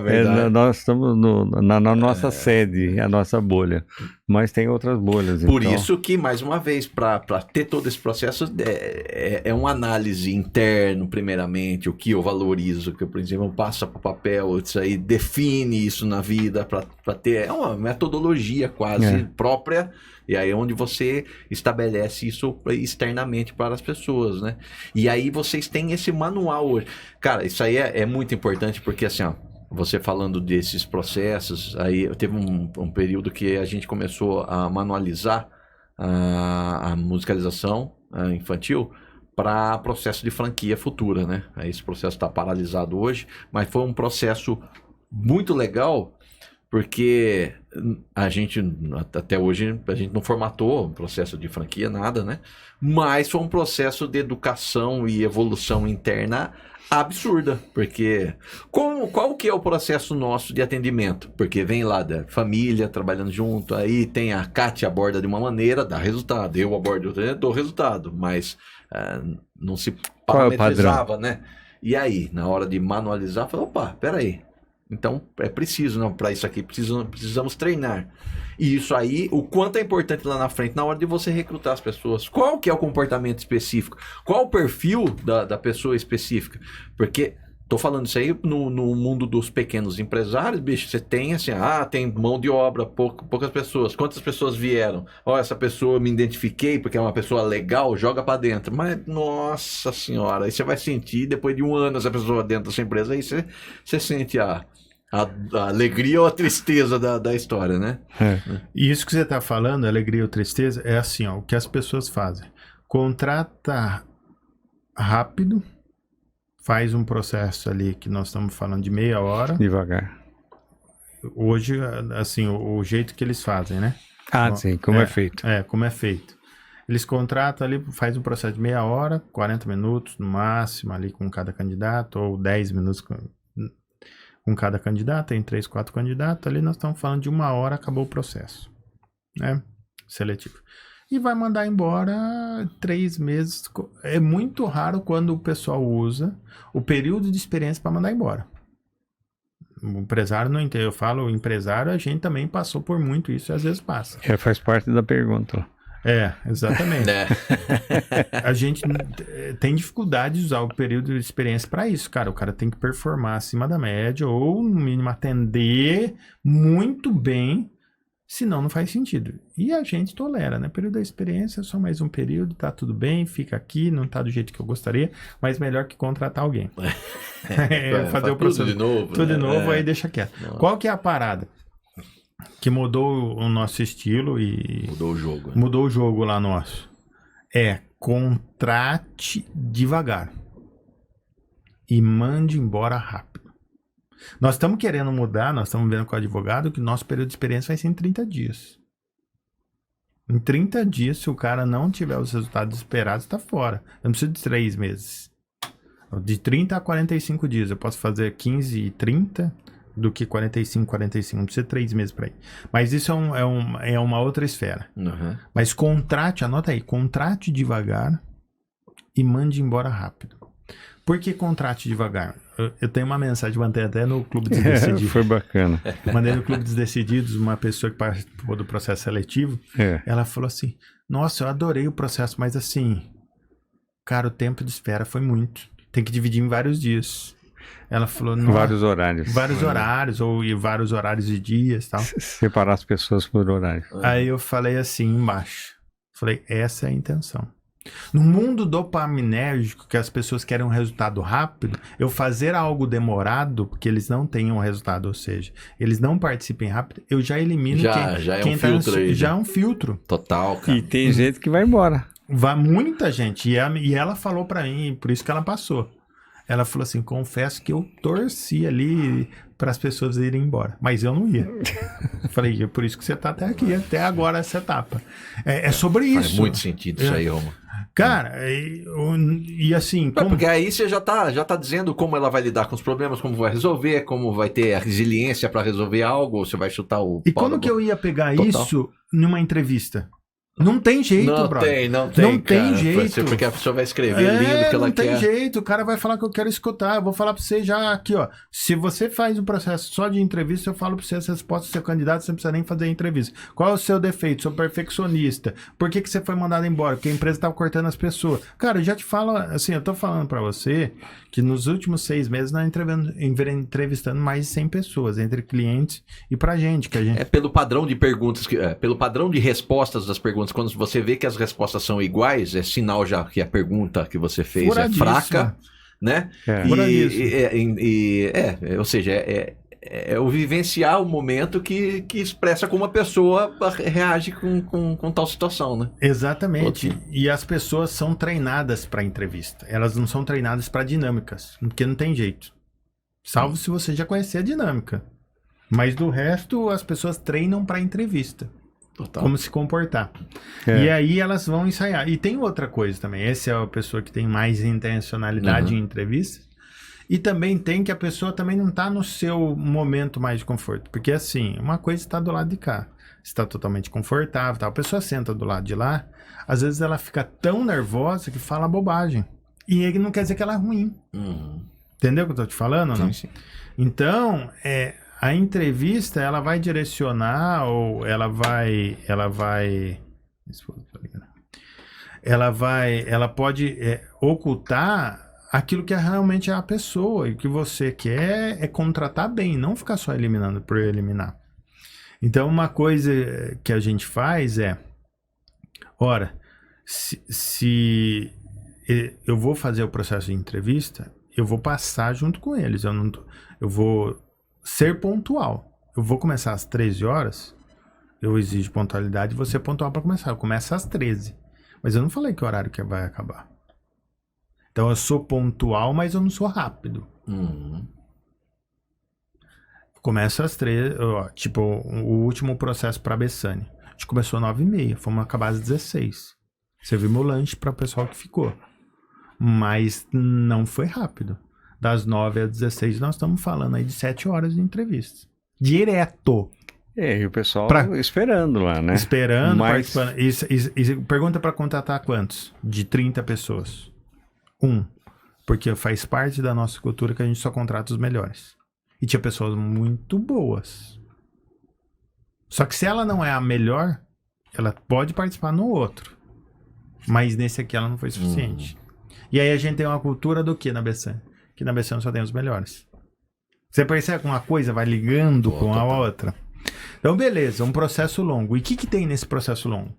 Verdade. Nós estamos na nossa sede, a nossa bolha. Mas tem outras bolhas. Por então... isso que, mais uma vez, para ter todo esse processo, é uma análise interna, primeiramente, o que eu valorizo, que eu, por exemplo, passa para o papel, isso aí define isso na vida, para ter uma metodologia quase própria, e aí é onde você estabelece isso externamente para as pessoas, né? E aí vocês têm esse manual hoje. Cara, isso aí é muito importante, porque assim, você falando desses processos, aí teve um período que a gente começou a manualizar a musicalização infantil para processo de franquia futura, né? Aí esse processo está paralisado hoje, mas foi um processo muito legal, porque a gente, até hoje, a gente não formatou processo de franquia, nada, né? Mas foi um processo de educação e evolução interna absurda, porque qual que é o processo nosso de atendimento? Porque vem lá da família trabalhando junto, aí tem a Kátia aborda de uma maneira, dá resultado, eu abordo de outra, dou resultado, mas não se parametrizava, né? E aí, na hora de manualizar, falou, opa, peraí, então é preciso, não, para isso aqui precisamos treinar. E isso aí, o quanto é importante lá na frente, na hora de você recrutar as pessoas. Qual que é o comportamento específico? Qual o perfil da pessoa específica? Porque, tô falando isso aí no mundo dos pequenos empresários, bicho, você tem assim, tem mão de obra, poucas pessoas. Quantas pessoas vieram? Essa pessoa me identifiquei porque é uma pessoa legal, joga pra dentro. Mas, nossa senhora, aí você vai sentir, depois de um ano, essa pessoa dentro da sua empresa, aí você sente a alegria ou a tristeza da história, né? E isso que você está falando, alegria ou tristeza, é assim, o que as pessoas fazem. Contrata rápido, faz um processo ali que nós estamos falando de meia hora. Devagar. Hoje, assim, o jeito que eles fazem, né? Sim, como é feito. Como é feito. Eles contratam ali, faz um processo de meia hora, 40 minutos no máximo ali com cada candidato, ou 10 minutos com cada candidato, tem 3, 4 candidatos, ali nós estamos falando de 1 hora, acabou o processo, né, seletivo. E vai mandar embora 3 meses, é muito raro quando o pessoal usa o período de experiência para mandar embora. O empresário não entende, eu falo, o empresário, a gente também passou por muito isso e às vezes passa. Faz parte da pergunta. Exatamente. A gente tem dificuldade de usar o período de experiência para isso, cara. O cara tem que performar acima da média ou, no mínimo, atender muito bem, senão não faz sentido. E a gente tolera, né? Período da experiência é só mais um período, tá tudo bem, fica aqui, não tá do jeito que eu gostaria, mas melhor que contratar alguém. Fazer o processo tudo de novo, tudo de novo, aí deixa quieto. Qual que é a parada? que mudou o nosso estilo e Mudou o jogo. Né? mudou o jogo lá nosso. Contrate devagar e mande embora rápido. Nós estamos querendo mudar, nós estamos vendo com o advogado que o nosso período de experiência vai ser em 30 dias. Em 30 dias, se o cara não tiver os resultados esperados, está fora. Eu não preciso de 3 meses. De 30 a 45 dias. Eu posso fazer 15 e 30 do que 45, 45. Não precisa de 3 meses para ir. Mas isso é uma outra esfera. Uhum. Mas contrate, anota aí, contrate devagar e mande embora rápido. Por que contrate devagar? Eu tenho uma mensagem, mandei até no Clube dos Decididos. Foi bacana. Mandei no Clube dos Decididos, uma pessoa que participou do processo seletivo. Ela falou assim, nossa, eu adorei o processo, mas assim, cara, o tempo de espera foi muito. Tem que dividir em vários dias. Ela falou... Vários horários. Vários horários, ou e vários horários de dias e tal. Separar as pessoas por horário. Aí eu falei assim, embaixo. Falei, essa é a intenção. No mundo dopaminérgico, que as pessoas querem um resultado rápido, eu fazer algo demorado, porque eles não tenham resultado, ou seja, eles não participem rápido, eu já elimino já é quem um tá filtro aí. já é um filtro. Total, cara. E tem gente que vai embora. Vai muita gente. E ela falou pra mim, por isso que ela passou. Ela falou assim, confesso que eu torci ali para as pessoas irem embora. Mas eu não ia. Falei, é por isso que você tá até aqui, até agora essa etapa. É sobre isso. Faz muito sentido isso aí, Roma. Cara, e assim... Porque aí você já tá dizendo como ela vai lidar com os problemas, como vai resolver, como vai ter a resiliência para resolver algo, ou você vai chutar o... E como que eu ia pegar Total. isso numa entrevista? Não tem jeito, brother. Não tem, tem jeito. Porque a pessoa vai escrever lindo que ela quer. Não tem jeito. O cara vai falar que eu quero escutar. Eu vou falar pra você já aqui, ó. Se você faz um processo só de entrevista, eu falo pra você as respostas do seu candidato, você não precisa nem fazer a entrevista. Qual é o seu defeito? Sou perfeccionista. Por que você foi mandado embora? Porque a empresa tava cortando as pessoas. Cara, eu já te falo, assim, eu tô falando pra você que nos últimos 6 meses nós entrevistando mais de 100 pessoas, entre clientes e pra gente. Que a gente... É pelo padrão de perguntas, pelo padrão de respostas das perguntas. Quando você vê que as respostas são iguais, é sinal já que a pergunta que você fez Furadíssima. é fraca, né? Ou seja, é o vivenciar o momento que expressa como a pessoa reage com tal situação, né? Exatamente. E as pessoas são treinadas para entrevista. Elas não são treinadas para dinâmicas, porque não tem jeito. Salvo se você já conhecer a dinâmica. Mas do resto, as pessoas treinam para entrevista. Total. Como se comportar. E aí elas vão ensaiar. E tem outra coisa também. Essa é a pessoa que tem mais intencionalidade em entrevistas. E também tem que a pessoa também não está no seu momento mais de conforto. Porque assim, uma coisa está do lado de cá. Está totalmente confortável. Tá? A pessoa senta do lado de lá. Às vezes ela fica tão nervosa que fala bobagem. E ele não quer dizer que ela é ruim. Entendeu o que eu tô te falando? Ou não? Sim. Então, a entrevista, ela vai direcionar ou ela pode ocultar aquilo que realmente é a pessoa. E o que você quer é contratar bem, não ficar só eliminando por eliminar. Então, uma coisa que a gente faz se eu vou fazer o processo de entrevista, eu vou passar junto com eles. Eu vou ser pontual. Eu vou começar às 13 horas, eu exijo pontualidade e você é pontual para começar. Eu começo às 13. Mas eu não falei que horário que vai acabar. Então eu sou pontual, mas eu não sou rápido. Começo às 13, tipo, o último processo para a Bessani. A gente começou às 9h30, fomos acabar às 16. Servimos o lanche para o pessoal que ficou. Mas não foi rápido. Das 9 às 16, nós estamos falando aí de 7 horas de entrevista. Direto. E o pessoal esperando lá, né? Esperando, participando. E pergunta para contratar quantos? De 30 pessoas. 1. Porque faz parte da nossa cultura que a gente só contrata os melhores. E tinha pessoas muito boas. Só que se ela não é a melhor, ela pode participar no outro. Mas nesse aqui ela não foi suficiente. E aí a gente tem uma cultura do que na BC? Que na BC só tem os melhores. Você percebe que uma coisa vai ligando com a outra? Então, beleza, um processo longo. E o que tem nesse processo longo?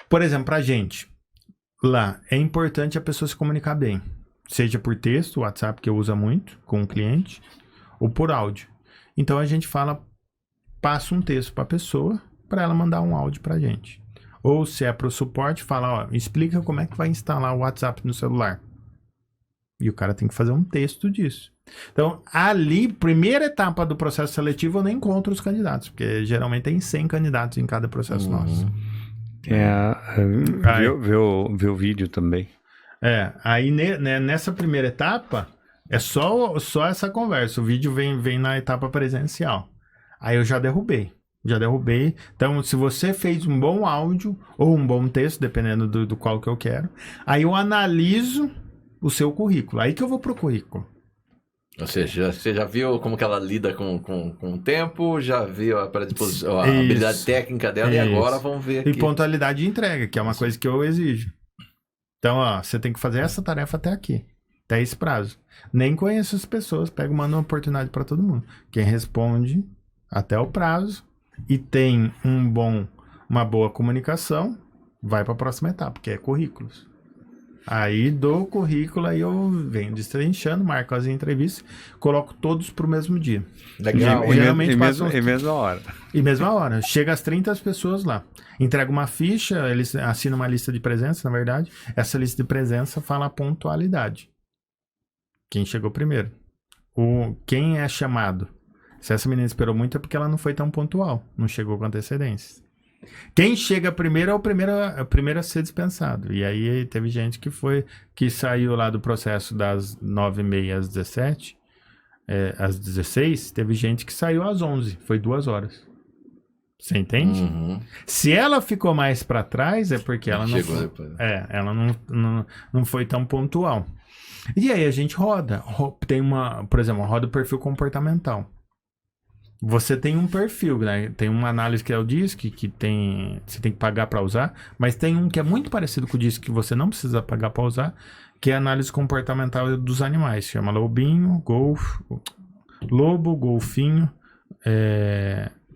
Por exemplo, pra gente, lá, é importante a pessoa se comunicar bem. Seja por texto, WhatsApp, que eu uso muito com o cliente, ou por áudio. Então, a gente fala passo um texto para a pessoa, para ela mandar um áudio para a gente. Ou se é para o suporte, fala, ó, explica como é que vai instalar o WhatsApp no celular. E o cara tem que fazer um texto disso. Então, ali, primeira etapa do processo seletivo, eu nem encontro os candidatos, porque geralmente tem 100 candidatos em cada processo nosso. Ver o vídeo também. Aí nessa primeira etapa, é só essa conversa. O vídeo vem na etapa presencial. Aí eu já derrubei. Então, se você fez um bom áudio ou um bom texto, dependendo do qual que eu quero, aí eu analiso o seu currículo. Aí que eu vou pro currículo. Ou seja, você já viu como que ela lida com o tempo, já viu a predisposição, a habilidade técnica dela, e agora vamos ver aqui. E pontualidade de entrega, que é uma coisa que eu exijo. Então, ó, você tem que fazer essa tarefa até aqui, até esse prazo. Nem conheço as pessoas, pego e mando uma oportunidade para todo mundo. Quem responde até o prazo e tem uma boa comunicação, vai para a próxima etapa, que é currículos. Aí do currículo, aí eu venho destrinchando, marco as entrevistas, coloco todos pro mesmo dia. Legal. Geralmente E mesma hora. E mesma hora. Chega às 30 pessoas lá. Entrega uma ficha, eles assinam uma lista de presença, na verdade. Essa lista de presença fala a pontualidade. Quem chegou primeiro. Quem é chamado. Se essa menina esperou muito é porque ela não foi tão pontual. Não chegou com antecedência. Quem chega primeiro é o primeiro a ser dispensado. E aí teve gente que saiu lá do processo das 9h30 às 17, às 16, teve gente que saiu às 11, foi 2 horas. Você entende? Uhum. Se ela ficou mais para trás é porque ela não Chegou foi, depois. ela não foi tão pontual. E aí a gente roda, por exemplo, roda o perfil comportamental. Você tem um perfil, né? Tem uma análise que é o DISC, que você tem que pagar para usar, mas tem um que é muito parecido com o DISC que você não precisa pagar para usar, que é a análise comportamental dos animais. Chama lobo, golfinho,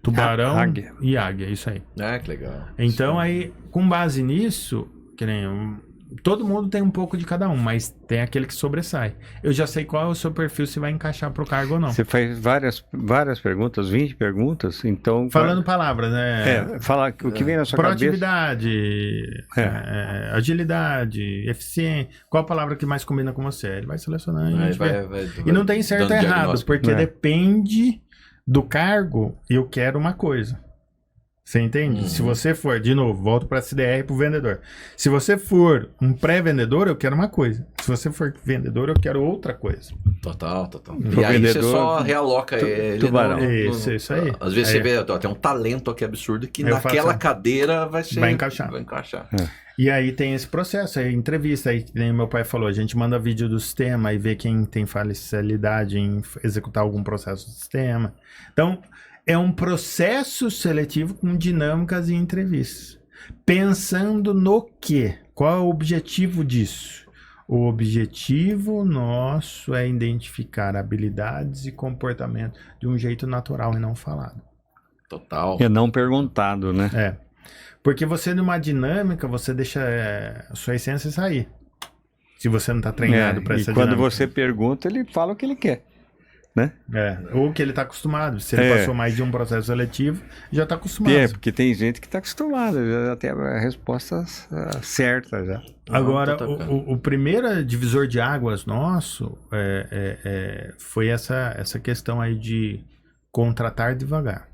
tubarão Águia. e águia, isso aí. Ah, que legal. Então aí, com base nisso, que nem todo mundo tem um pouco de cada um, mas tem aquele que sobressai. Eu já sei qual é o seu perfil, se vai encaixar pro cargo ou não. Você faz várias perguntas, 20 perguntas, então... Falando palavras, né? Fala o que vem na sua proatividade, agilidade, eficiência. Qual a palavra que mais combina com você? Ele vai selecionando. E não tem certo e errado, porque depende do cargo, eu quero uma coisa. Você entende? Uhum. Se você for, de novo, volto para SDR pro vendedor. Se você for um pré-vendedor, eu quero uma coisa. Se você for vendedor, eu quero outra coisa. Total. E aí você só realoca ele. Tubarão. Isso aí. Às vezes você vê, tem um talento aqui absurdo que naquela cadeira vai encaixar. E aí tem esse processo, aí entrevista, aí nem meu pai falou, a gente manda vídeo do sistema e vê quem tem facilidade em executar algum processo do sistema. Então, é um processo seletivo com dinâmicas e entrevistas. Pensando no quê? Qual é o objetivo disso? O objetivo nosso é identificar habilidades e comportamento de um jeito natural e não falado. Total. É não perguntado, né? Porque você, numa dinâmica, você deixa a sua essência sair. Se você não está treinado para essa dinâmica. E quando você pergunta, ele fala o que ele quer. Né? Ou que ele está acostumado. Se ele passou mais de um processo seletivo, já está acostumado. Porque tem gente que está acostumada, já tem a resposta certa já. Agora, o primeiro divisor de águas nosso foi essa questão aí de contratar devagar.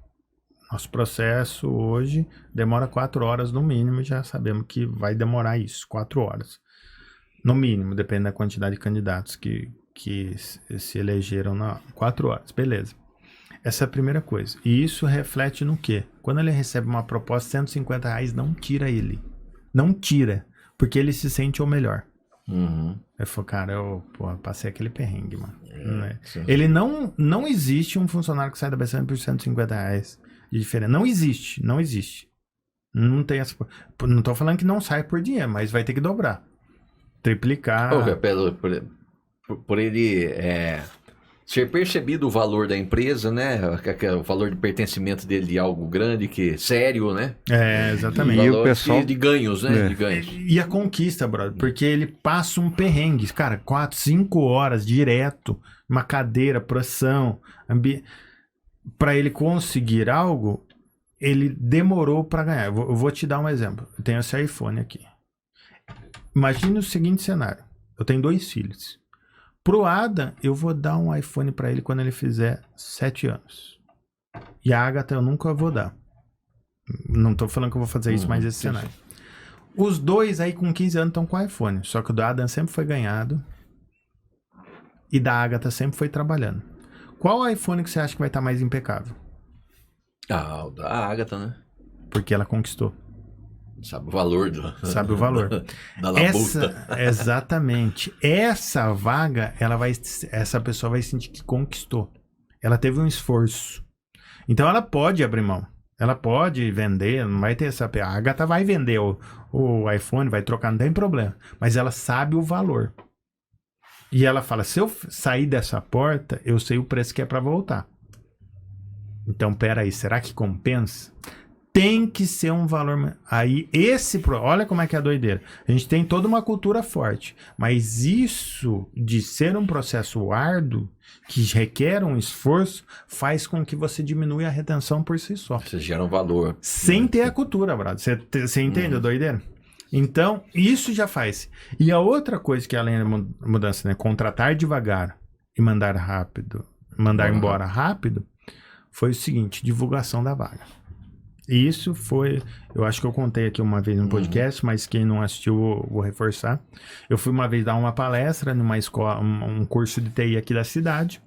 Nosso processo hoje demora 4 horas no mínimo, já sabemos que vai demorar isso, 4 horas. No mínimo, depende da quantidade de candidatos que se elegeram 4 horas, beleza. Essa é a primeira coisa. E isso reflete no quê? Quando ele recebe uma proposta de R$150, não tira ele. Não tira, porque ele se sente o melhor. Uhum. Eu falei, cara, eu passei aquele perrengue, mano. Ele não existe um funcionário que sai da BSN por R$150 de diferença. Não existe. Não tem essa... Não tô falando que não sai por dinheiro, mas vai ter que dobrar. Triplicar. Por ele ser percebido o valor da empresa, né? O valor de pertencimento dele de algo grande, sério, né? Exatamente. E o pessoal de ganhos, né? De ganhos. E a conquista, brother, porque ele passa um perrengue, cara, 4, 5 horas direto, uma cadeira, pressão, para ele conseguir algo, ele demorou para ganhar. Eu vou te dar um exemplo. Eu tenho esse iPhone aqui. Imagine o seguinte cenário. Eu tenho 2 filhos. Pro Adam, eu vou dar um iPhone para ele quando ele fizer 7 anos. E a Agatha eu nunca vou dar. Não tô falando que eu vou fazer isso, mas esse cenário. Os 2 aí com 15 anos estão com iPhone. Só que o do Adam sempre foi ganhado. E da Agatha sempre foi trabalhando. Qual iPhone que você acha que vai estar mais impecável? Ah, o da Agatha, né? Porque ela conquistou. Sabe o valor do... Sabe o valor. da labuta. Exatamente. Essa vaga, essa pessoa vai sentir que conquistou. Ela teve um esforço. Então ela pode abrir mão. Ela pode vender, não vai ter essa... A Agatha vai vender o iPhone, vai trocar, não tem problema. Mas ela sabe o valor. E ela fala, se eu sair dessa porta, eu sei o preço que é para voltar. Então, peraí, será que compensa? Tem que ser um valor... Aí, olha como é que é a doideira. A gente tem toda uma cultura forte. Mas isso de ser um processo árduo, que requer um esforço, faz com que você diminua a retenção por si só. Você gera um valor. Sem ter a cultura, brother. Você entende a doideira? Então, isso já faz. E a outra coisa que além da mudança, né? Contratar devagar e mandar rápido, mandar embora rápido, foi o seguinte, divulgação da vaga. E isso foi, eu acho que eu contei aqui uma vez no podcast, mas quem não assistiu, vou reforçar. Eu fui uma vez dar uma palestra numa escola, um curso de TI aqui da cidade.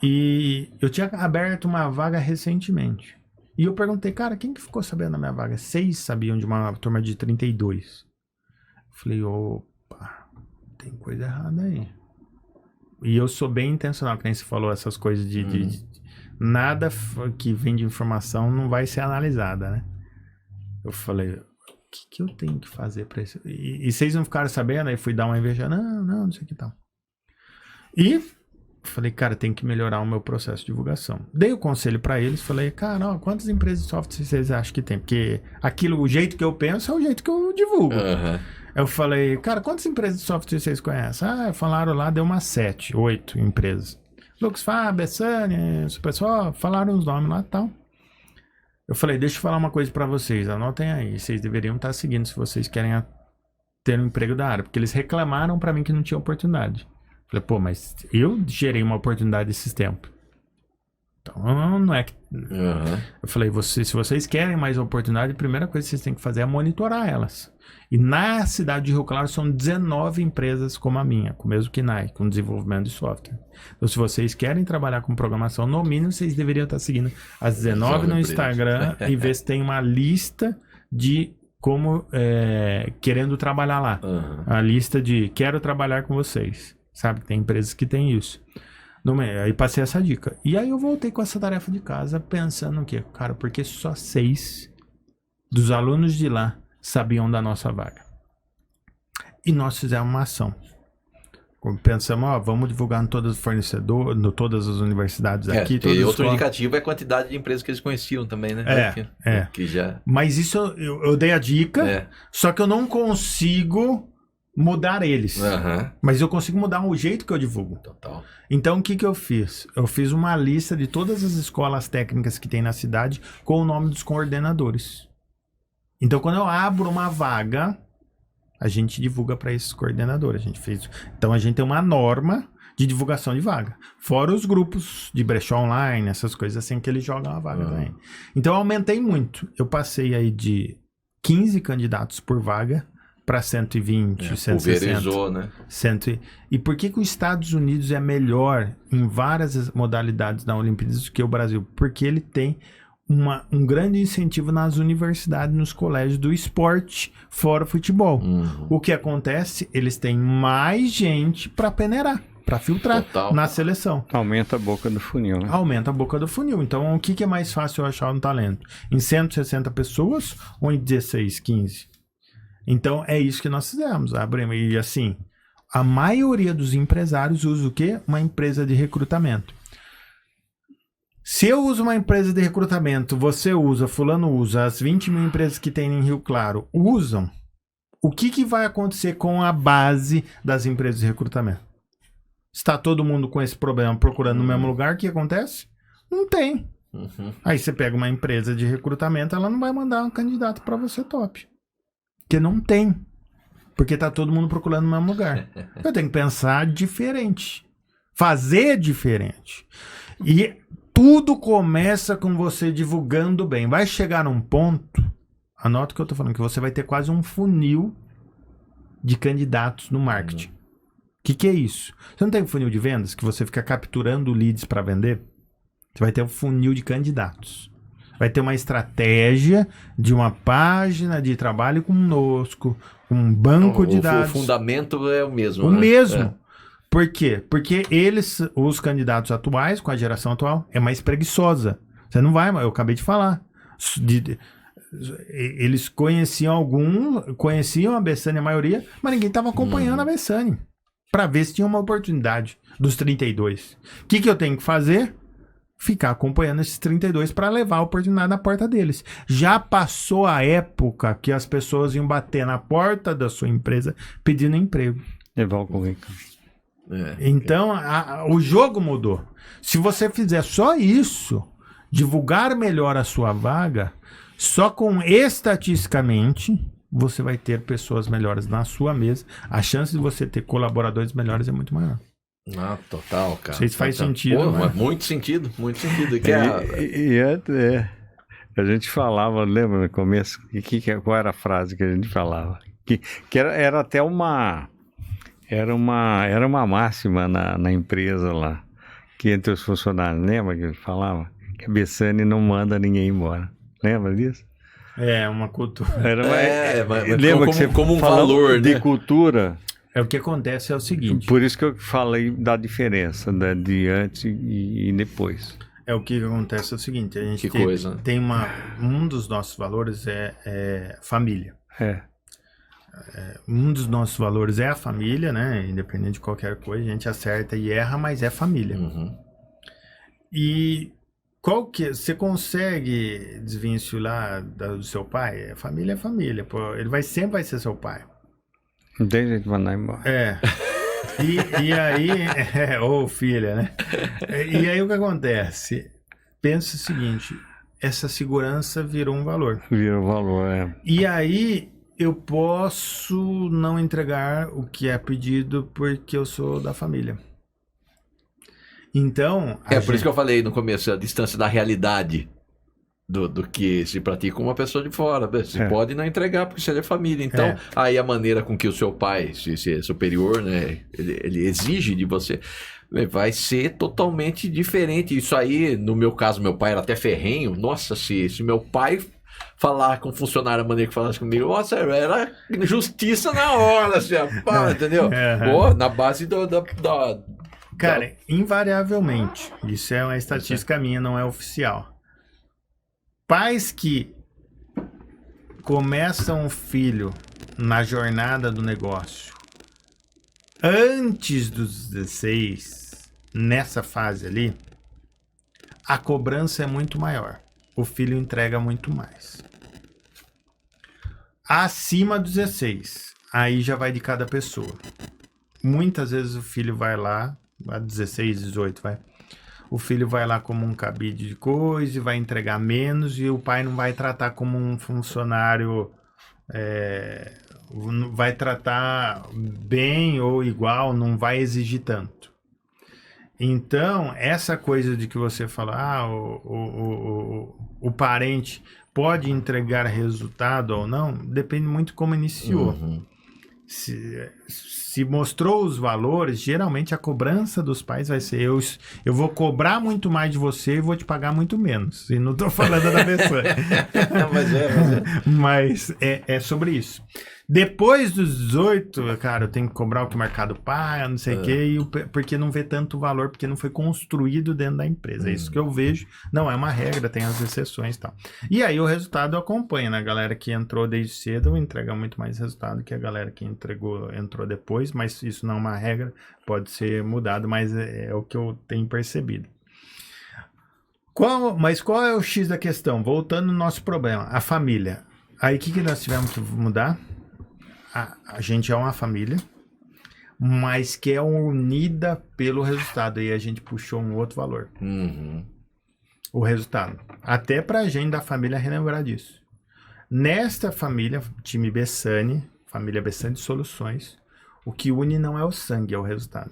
E eu tinha aberto uma vaga recentemente. E eu perguntei, cara, quem que ficou sabendo da minha vaga? 6 sabiam de uma turma de 32. Eu falei, opa, tem coisa errada aí. E eu sou bem intencional, que nem você falou, essas coisas de nada que vem de informação não vai ser analisada, né? Eu falei, o que eu tenho que fazer pra isso? E vocês não ficaram sabendo? Aí fui dar uma inveja, não sei o que tal. E falei, cara, tem que melhorar o meu processo de divulgação. Dei o conselho pra eles, falei, cara, quantas empresas de software vocês acham que tem? Porque o jeito que eu penso é o jeito que eu divulgo. Eu falei, cara, quantas empresas de software vocês conhecem? Falaram lá, deu umas 7, 8 empresas. LuxFab, Bessani, esse pessoal, falaram os nomes lá e tal. Eu falei, deixa eu falar uma coisa pra vocês, anotem aí, vocês deveriam estar seguindo se vocês querem ter um emprego da área, porque eles reclamaram pra mim que não tinha oportunidade. Eu falei, pô, mas eu gerei uma oportunidade esses tempos. Então, não é que... Eu falei, se vocês querem mais oportunidade, a primeira coisa que vocês têm que fazer é monitorar elas. E na cidade de Rio Claro são 19 empresas como a minha, com o mesmo KNAI, com desenvolvimento de software. Então, se vocês querem trabalhar com programação, no mínimo, vocês deveriam estar seguindo as 19 no Instagram e ver se tem uma lista de como querendo trabalhar lá. A lista de quero trabalhar com vocês. Sabe, tem empresas que tem isso. Aí passei essa dica. E aí eu voltei com essa tarefa de casa pensando o quê? Cara, porque só 6 dos alunos de lá sabiam da nossa vaga. E nós fizemos uma ação. Pensamos, vamos divulgar em todos os fornecedores, em todas as universidades aqui. E outro indicativo é a quantidade de empresas que eles conheciam também, né? Que já... Mas isso eu dei a dica, só que eu não consigo mudar eles. Mas eu consigo mudar o jeito que eu divulgo. Total. Então, o que eu fiz? Eu fiz uma lista de todas as escolas técnicas que tem na cidade com o nome dos coordenadores. Então, quando eu abro uma vaga, a gente divulga para esses coordenadores. Então, a gente tem uma norma de divulgação de vaga. Fora os grupos de brechó online, essas coisas assim que eles jogam a vaga também. Então, eu aumentei muito. Eu passei aí de 15 candidatos por vaga para 120, 160. Pulverizou, né? E por que os Estados Unidos é melhor em várias modalidades da Olimpíadas do que o Brasil? Porque ele tem um grande incentivo nas universidades, nos colégios do esporte, fora o futebol. O que acontece? Eles têm mais gente para peneirar, para filtrar na seleção. Aumenta a boca do funil, né? Aumenta a boca do funil. Então, o que é mais fácil eu achar um talento? Em 160 pessoas ou em 16, 15? Então, é isso que nós fizemos, abrimos. E assim, a maioria dos empresários usa o quê? Uma empresa de recrutamento. Se eu uso uma empresa de recrutamento, você usa, fulano usa, as 20 mil empresas que tem em Rio Claro usam, o que vai acontecer com a base das empresas de recrutamento? Está todo mundo com esse problema procurando no mesmo lugar, o que acontece? Não tem. Uhum. Aí você pega uma empresa de recrutamento, ela não vai mandar um candidato para você top. Porque não tem. Porque tá todo mundo procurando no mesmo lugar. Eu tenho que pensar diferente. Fazer diferente. E tudo começa com você divulgando bem. Vai chegar num ponto, anota o que eu tô falando, que você vai ter quase um funil de candidatos no marketing. O que é isso? Você não tem um funil de vendas que você fica capturando leads para vender? Você vai ter um funil de candidatos. Vai ter uma estratégia de uma página de trabalho conosco, um banco de dados. O fundamento é o mesmo. O né? mesmo. Por quê? Porque os candidatos atuais, com a geração atual, é mais preguiçosa. Você não vai, eu acabei de falar. Eles conheciam a Bessânia, a maioria, mas ninguém estava acompanhando a Bessânia para ver se tinha uma oportunidade dos 32. O que eu tenho que fazer? Ficar acompanhando esses 32 para levar a oportunidade na porta deles. Já passou a época que as pessoas iam bater na porta da sua empresa pedindo emprego. Levar o currículo. Então, o jogo mudou. Se você fizer só isso, divulgar melhor a sua vaga, só com estatisticamente, você vai ter pessoas melhores na sua mesa. A chance de você ter colaboradores melhores é muito maior. Ah, total, cara. Não sei se faz sentido. Pô, né? Muito sentido, muito sentido. E antes, a gente falava, lembra no começo, qual era a frase que a gente falava? Que era até era uma máxima na empresa lá, que entre os funcionários, lembra que ele falava? Que a Bessânia não manda ninguém embora. Lembra disso? É, uma cultura. Lembra que você como um falou valor, de né? cultura? O que acontece é o seguinte. Por isso que eu falei da diferença, né, de antes e depois. O que acontece é o seguinte. A gente coisa. tem um dos nossos valores é família. Um dos nossos valores é a família, né? Independente de qualquer coisa, a gente acerta e erra, mas é família. Uhum. E você consegue desvincular do seu pai? Família é família. Pô, ele sempre vai ser seu pai. Não tem jeito de mandar embora. E aí, ou filha, né? E aí o que acontece? Pensa o seguinte, essa segurança virou um valor. Virou valor, E aí eu posso não entregar o que é pedido porque eu sou da família. Então... Por isso que eu falei no começo, a distância da realidade do que se pratica com uma pessoa de fora. Você pode não entregar porque você é família. Então, aí a maneira com que o seu pai, se é superior, né, ele exige de você, vai ser totalmente diferente. Isso aí, no meu caso, meu pai era até ferrenho. Nossa, se meu pai falar com o funcionário a maneira que falasse comigo, nossa, era justiça na hora, assim, entendeu? Pô, na base Cara, invariavelmente, isso é uma estatística minha, não é oficial. Pais que começam o filho na jornada do negócio antes dos 16, nessa fase ali, a cobrança é muito maior. O filho entrega muito mais. Acima dos 16, aí já vai de cada pessoa. Muitas vezes o filho vai lá, a 16, 18, vai. O filho vai lá como um cabide de coisa e vai entregar menos e o pai não vai tratar como um funcionário, vai tratar bem ou igual, não vai exigir tanto. Então, essa coisa de que você fala, o parente pode entregar resultado ou não, depende muito como iniciou. Uhum. Se mostrou os valores, geralmente a cobrança dos pais vai ser eu vou cobrar muito mais de você e vou te pagar muito menos. E não tô falando da pessoa. Mas é sobre isso. Depois dos 18, cara, eu tenho que cobrar o que o mercado paga, não sei o quê, porque não vê tanto valor, porque não foi construído dentro da empresa. É isso que eu vejo. Não é uma regra, tem as exceções e tal. E aí o resultado acompanha, né? A galera que entrou desde cedo entrega muito mais resultado que a galera que entrou depois, mas isso não é uma regra, pode ser mudado, mas é o que eu tenho percebido. Mas qual é o X da questão? Voltando no nosso problema, a família. Aí o que nós tivemos que mudar? A gente é uma família, mas que é unida pelo resultado. E a gente puxou um outro valor. Uhum. o resultado. Até pra gente da família relembrar disso. Nesta família, time Bessani, família Bessani Soluções, o que une não é o sangue, é o resultado.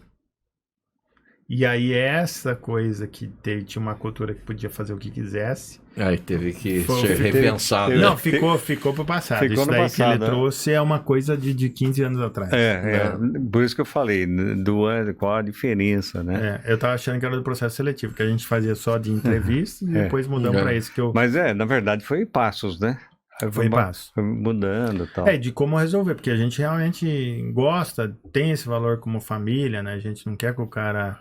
E aí essa coisa que tinha uma cultura que podia fazer o que quisesse. Aí teve que ser repensado. Não, ficou pro passado. Ficou Isso no daí passado, que ele trouxe é uma coisa de 15 anos atrás. Por isso que eu falei, qual a diferença, né? Eu tava achando que era do processo seletivo, que a gente fazia só de entrevista e depois mudamos pra esse que eu... Mas na verdade foi passos, né? Foi passo. Foi mudando e tal. De como resolver, porque a gente realmente gosta, tem esse valor como família, né? A gente não quer que o cara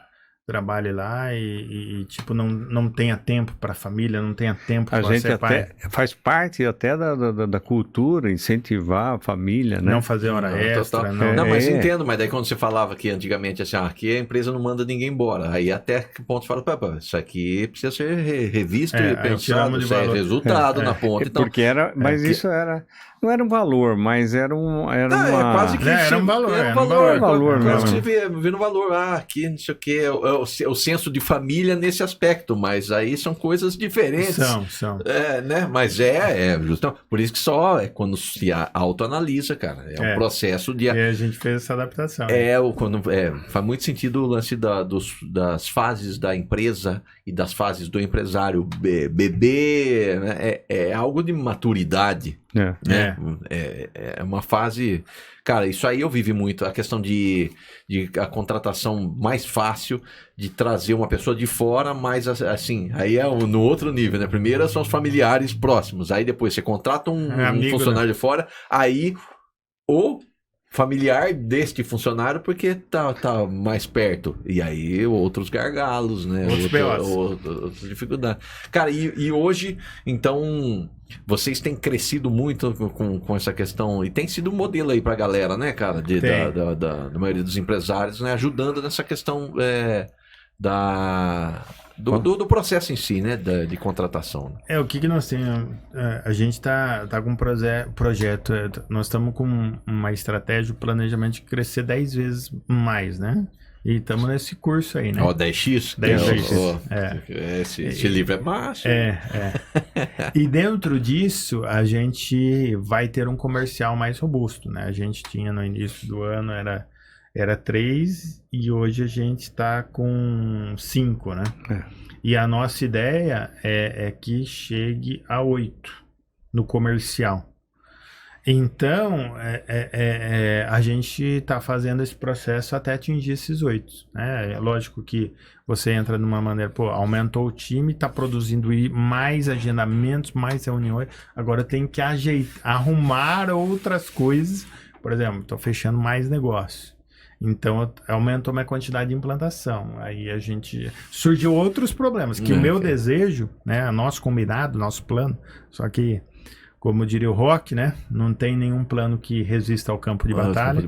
trabalhe lá e tipo, não tenha tempo para a família, não tenha tempo para ser pai. Faz parte até da cultura, incentivar a família, né? Não fazer hora extra. Não, mas entendo, mas daí quando você falava que antigamente, assim, aqui a empresa não manda ninguém embora, aí até que ponto você fala, isso aqui precisa ser revisto e pensado, isso é resultado na ponta. Então, porque mas isso não era um valor, mas era uma... quase que era um valor. Era um valor mesmo. Você vê no valor, aqui não sei o que, o senso de família nesse aspecto, mas aí são coisas diferentes. São. Né? Mas justamente, por isso que só é quando se autoanalisa, cara. É um processo de... E a gente fez essa adaptação. Faz muito sentido o lance das fases da empresa e das fases do empresário. Bebê, né? É algo de maturidade. Né? É uma fase... Cara, isso aí eu vivi muito. A questão de a contratação mais fácil, de trazer uma pessoa de fora, mas assim, aí é no outro nível, né? Primeiro são os familiares próximos, aí depois você contrata um funcionário de fora, aí o familiar deste funcionário porque tá mais perto. E aí outros gargalos, né? Outras dificuldades. Cara, e hoje, então, vocês têm crescido muito com essa questão, e tem sido um modelo aí pra galera, né, cara? Da maioria dos empresários, né? Ajudando nessa questão do processo em si, né? De contratação. O que nós temos? A gente tá com um projeto, nós estamos com uma estratégia, um planejamento de crescer 10 vezes mais, né? E estamos nesse curso aí, né? 10x? 10x. Esse livro é massa. E dentro disso, a gente vai ter um comercial mais robusto, né? A gente tinha no início do ano, era 3 e hoje a gente está com 5, né? E a nossa ideia é que chegue a 8 no comercial. Então, a gente está fazendo esse processo até atingir esses 8. Né? É lógico que você entra de uma maneira, aumentou o time, está produzindo mais agendamentos, mais reuniões, agora tem que arrumar outras coisas. Por exemplo, estou fechando mais negócio. Então, aumentou minha quantidade de implantação. Aí a gente... Surgiu outros problemas, que o meu desejo, né, nosso combinado, nosso plano, só que, como diria o Rock, né, não tem nenhum plano que resista ao campo de batalha,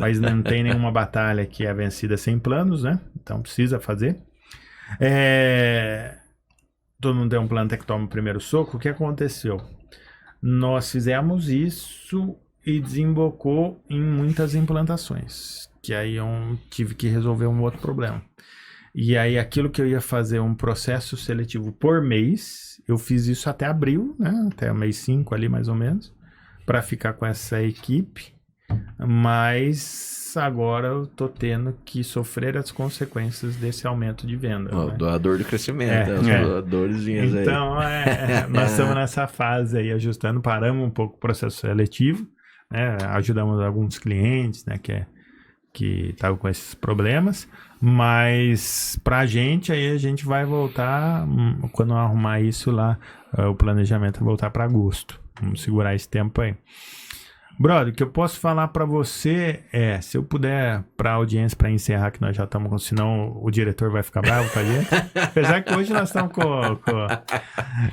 mas não tem nenhuma batalha que é vencida sem planos, né? Então, precisa fazer. Todo mundo tem um plano até que toma o primeiro soco. O que aconteceu? Nós fizemos isso e desembocou em muitas implantações. Que aí eu tive que resolver um outro problema. E aí aquilo que eu ia fazer um processo seletivo por mês, eu fiz isso até abril, né? Até o mês 5 ali mais ou menos, para ficar com essa equipe. Mas agora eu tô tendo que sofrer as consequências desse aumento de venda. Né? A dor do crescimento, as dorzinhas aí. Então, nós estamos nessa fase aí, ajustando, paramos um pouco o processo seletivo, né? Ajudamos alguns clientes, né? Que estavam com esses problemas, mas pra gente, aí a gente vai voltar, quando arrumar isso lá, o planejamento vai voltar para agosto. Vamos segurar esse tempo aí. Brother, o que eu posso falar para você se eu puder, pra audiência, para encerrar, que nós já estamos com, senão o diretor vai ficar bravo com a gente. Apesar que hoje nós estamos com...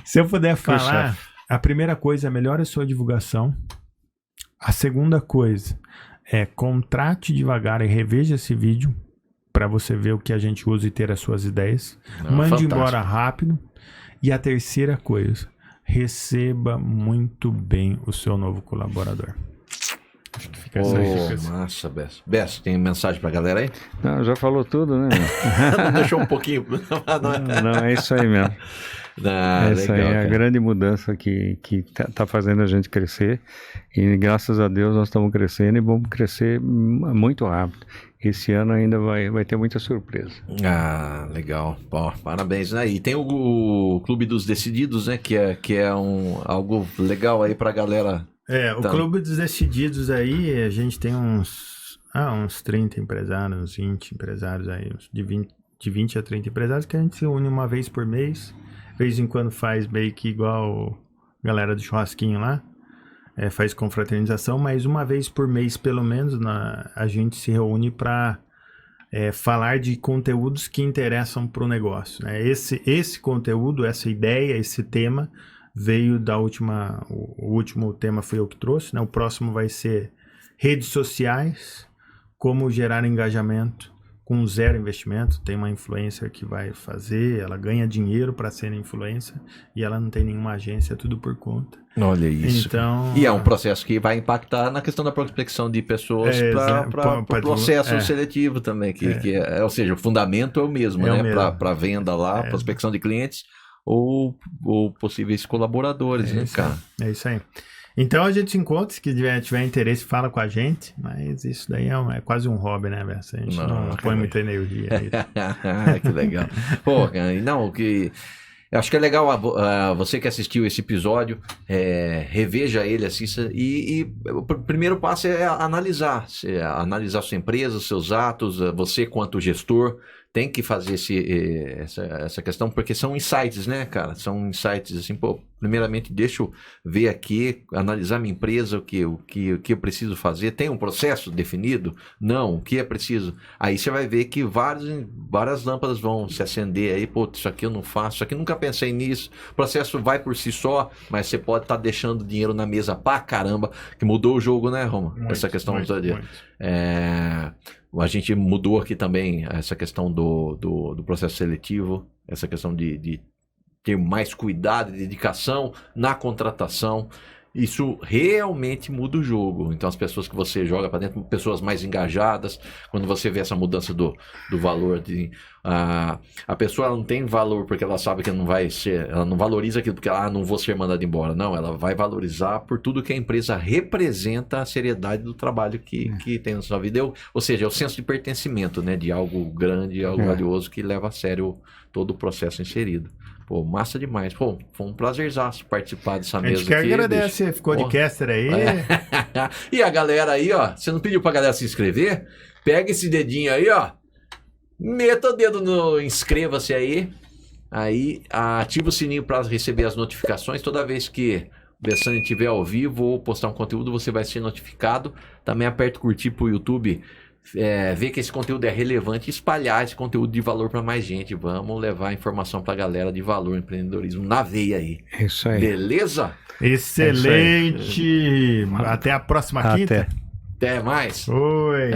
Se eu puder falar, a primeira coisa, melhore a sua divulgação. A segunda coisa contrate devagar e reveja esse vídeo para você ver o que a gente usa e ter as suas ideias. Mande embora rápido. E a terceira coisa, receba muito bem o seu novo colaborador. Acho que fica essa dica. Massa, Bess. Bess, tem mensagem pra galera aí? Não, já falou tudo, né? Não deixou um pouquinho. Não, é isso aí mesmo. Essa aí é a cara. grande mudança que tá fazendo a gente crescer. E graças a Deus nós estamos crescendo e vamos crescer muito rápido. Esse ano ainda vai ter muita surpresa. Ah, legal. Bom, parabéns, né? E tem o Clube dos Decididos, né? Que é algo legal aí pra galera. O Clube dos Decididos aí, a gente tem uns 30 empresários, uns 20 empresários aí, de 20 a 30 empresários que a gente se une uma vez por mês. De vez em quando faz meio que igual a galera do churrasquinho lá, faz confraternização, mas uma vez por mês, pelo menos, a gente se reúne para falar de conteúdos que interessam para o negócio. Né? Esse conteúdo, essa ideia, esse tema, veio da última... O último tema foi eu que trouxe, né? O próximo vai ser redes sociais, como gerar engajamento com zero investimento. Tem uma influencer que vai fazer, ela ganha dinheiro para ser influencer e ela não tem nenhuma agência, é tudo por conta. Olha isso. Então, e é um processo que vai impactar na questão da prospecção de pessoas para o processo seletivo também, ou seja, o fundamento é o mesmo, né? Para venda lá, prospecção de clientes ou possíveis colaboradores, né, cara? É isso aí. Então a gente se encontra, se tiver interesse, fala com a gente, mas isso daí é quase um hobby, né, Bessa? A gente não põe muita energia nisso. Que legal. Pô, eu acho que é legal você que assistiu esse episódio, reveja ele, assista, e o primeiro passo é analisar sua empresa, seus atos, você quanto gestor, tem que fazer essa questão, porque são insights, né, cara? São insights assim, pô, primeiramente deixa eu ver aqui, analisar minha empresa, o que eu preciso fazer. Tem um processo definido? Não, o que é preciso? Aí você vai ver que várias lâmpadas vão se acender aí, pô, isso aqui eu não faço, isso aqui eu nunca pensei nisso. O processo vai por si só, mas você pode estar deixando dinheiro na mesa pra caramba, que mudou o jogo, né, Roma? Essa questão do dia. A gente mudou aqui também essa questão do processo seletivo, essa questão de ter mais cuidado e dedicação na contratação. Isso realmente muda o jogo. Então as pessoas que você joga para dentro, pessoas mais engajadas, quando você vê essa mudança do valor, a pessoa ela não tem valor porque ela sabe que não vai ser, ela não valoriza aquilo porque não vou ser mandada embora. Não, ela vai valorizar por tudo que a empresa representa, a seriedade do trabalho que tem na sua vida. Ou seja, é o senso de pertencimento, né, de algo grande, algo valioso que leva a sério todo o processo inserido. Pô, massa demais. Pô, foi um prazerzaço participar dessa mesa aqui. A gente que agradece, ficou de caster aí. E a galera aí, ó, você não pediu pra galera se inscrever? Pega esse dedinho aí, ó, meta o dedo no inscreva-se aí ativa o sininho para receber as notificações. Toda vez que o Bessani estiver ao vivo ou postar um conteúdo, você vai ser notificado. Também aperta o curtir pro YouTube, ver que esse conteúdo é relevante e espalhar esse conteúdo de valor para mais gente. Vamos levar informação para a galera de valor, empreendedorismo na veia aí. É isso aí. Beleza? Excelente! Até a próxima quinta. Até mais. Oi.